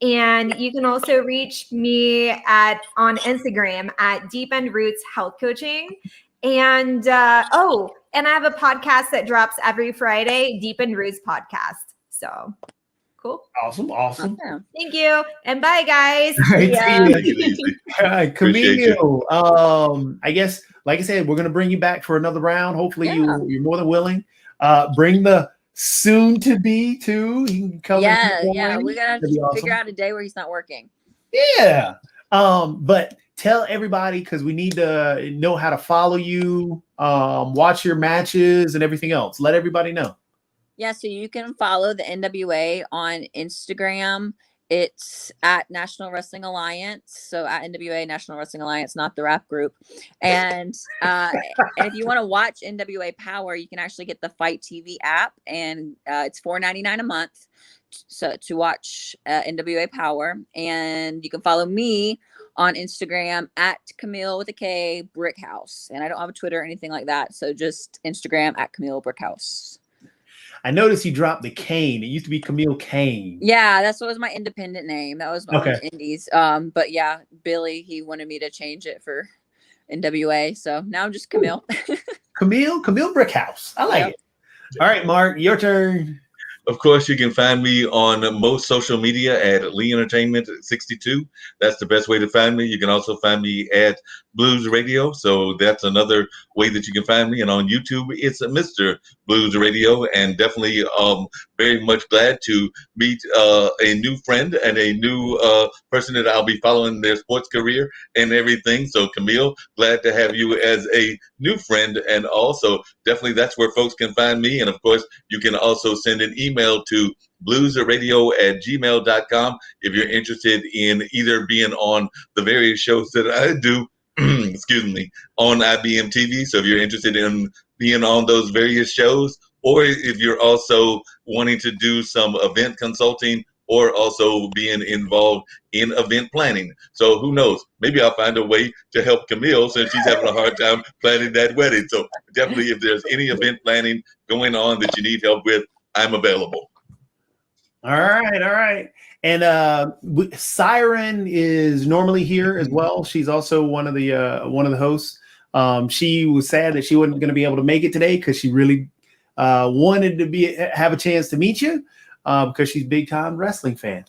And you can also reach me on Instagram at Deep End Roots Health Coaching. And and I have a podcast that drops every Friday, Deep End Roots Podcast. So cool. Awesome. Thank you. And bye, guys. All right, Camille. I guess, like I said, we're gonna bring you back for another round. Hopefully you're more than willing. Bring the soon to be too. He can come. Yeah. We gotta figure out a day where he's not working. Yeah. But tell everybody, because we need to know how to follow you, watch your matches and everything else. Let everybody know. Yeah, so you can follow the NWA on Instagram. It's at National Wrestling Alliance. So at NWA National Wrestling Alliance, not the rap group. And if you want to watch NWA Power, you can actually get the Fight TV app, and it's $4.99 a month. So to watch NWA Power, and you can follow me on Instagram at Camille with a K Brickhouse, and I don't have a Twitter or anything like that, so just Instagram at Camille Brickhouse. I noticed you dropped the Kane. It used to be Camille Kane. Yeah, that's what was my independent name. That was on the Indies. But yeah, Billy, he wanted me to change it for NWA, so now I'm just Camille. Camille Brickhouse. I like it. All right, Mark, your turn. Of course, you can find me on most social media at Lee Entertainment 62. That's the best way to find me. You can also find me at Blues Radio. So that's another way that you can find me. And on YouTube, it's Mr. Blues Radio. And definitely very much glad to meet a new friend and a new person that I'll be following their sports career and everything. So Camille, glad to have you as a new friend. And also definitely that's where folks can find me. And of course, you can also send an email to bluesradio@gmail.com if you're interested in either being on the various shows that I do, excuse me, on IBM TV. So if you're interested in being on those various shows, or if you're also wanting to do some event consulting or also being involved in event planning. So who knows? Maybe I'll find a way to help Camille since she's having a hard time planning that wedding. So definitely if there's any event planning going on that you need help with, I'm available. All right. And Siren is normally here as well. She's also one of the hosts. She was sad that she wasn't going to be able to make it today because she really wanted to have a chance to meet you because she's a big time wrestling fan.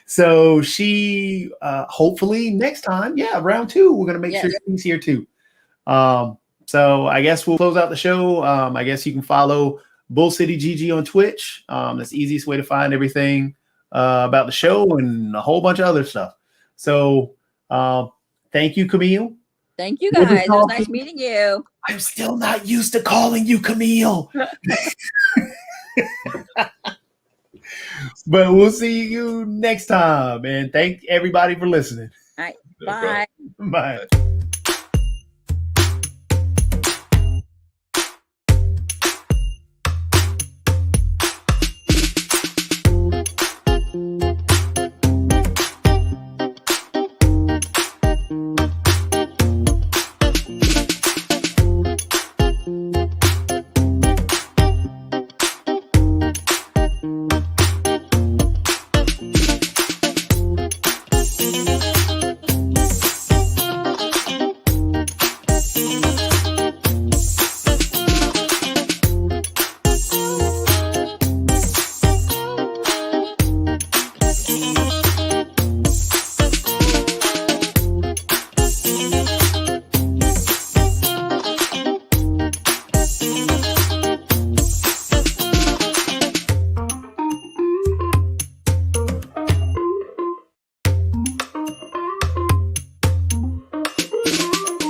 So she hopefully next time, round 2, we're going to make sure she's here too. So I guess we'll close out the show. I guess you can follow Bull City GG on Twitch. That's the easiest way to find everything about the show and a whole bunch of other stuff. So thank you, Camille. Thank you, guys. It was nice meeting you. I'm still not used to calling you Camille. But we'll see you next time. And thank everybody for listening. All right. Bye. Bye.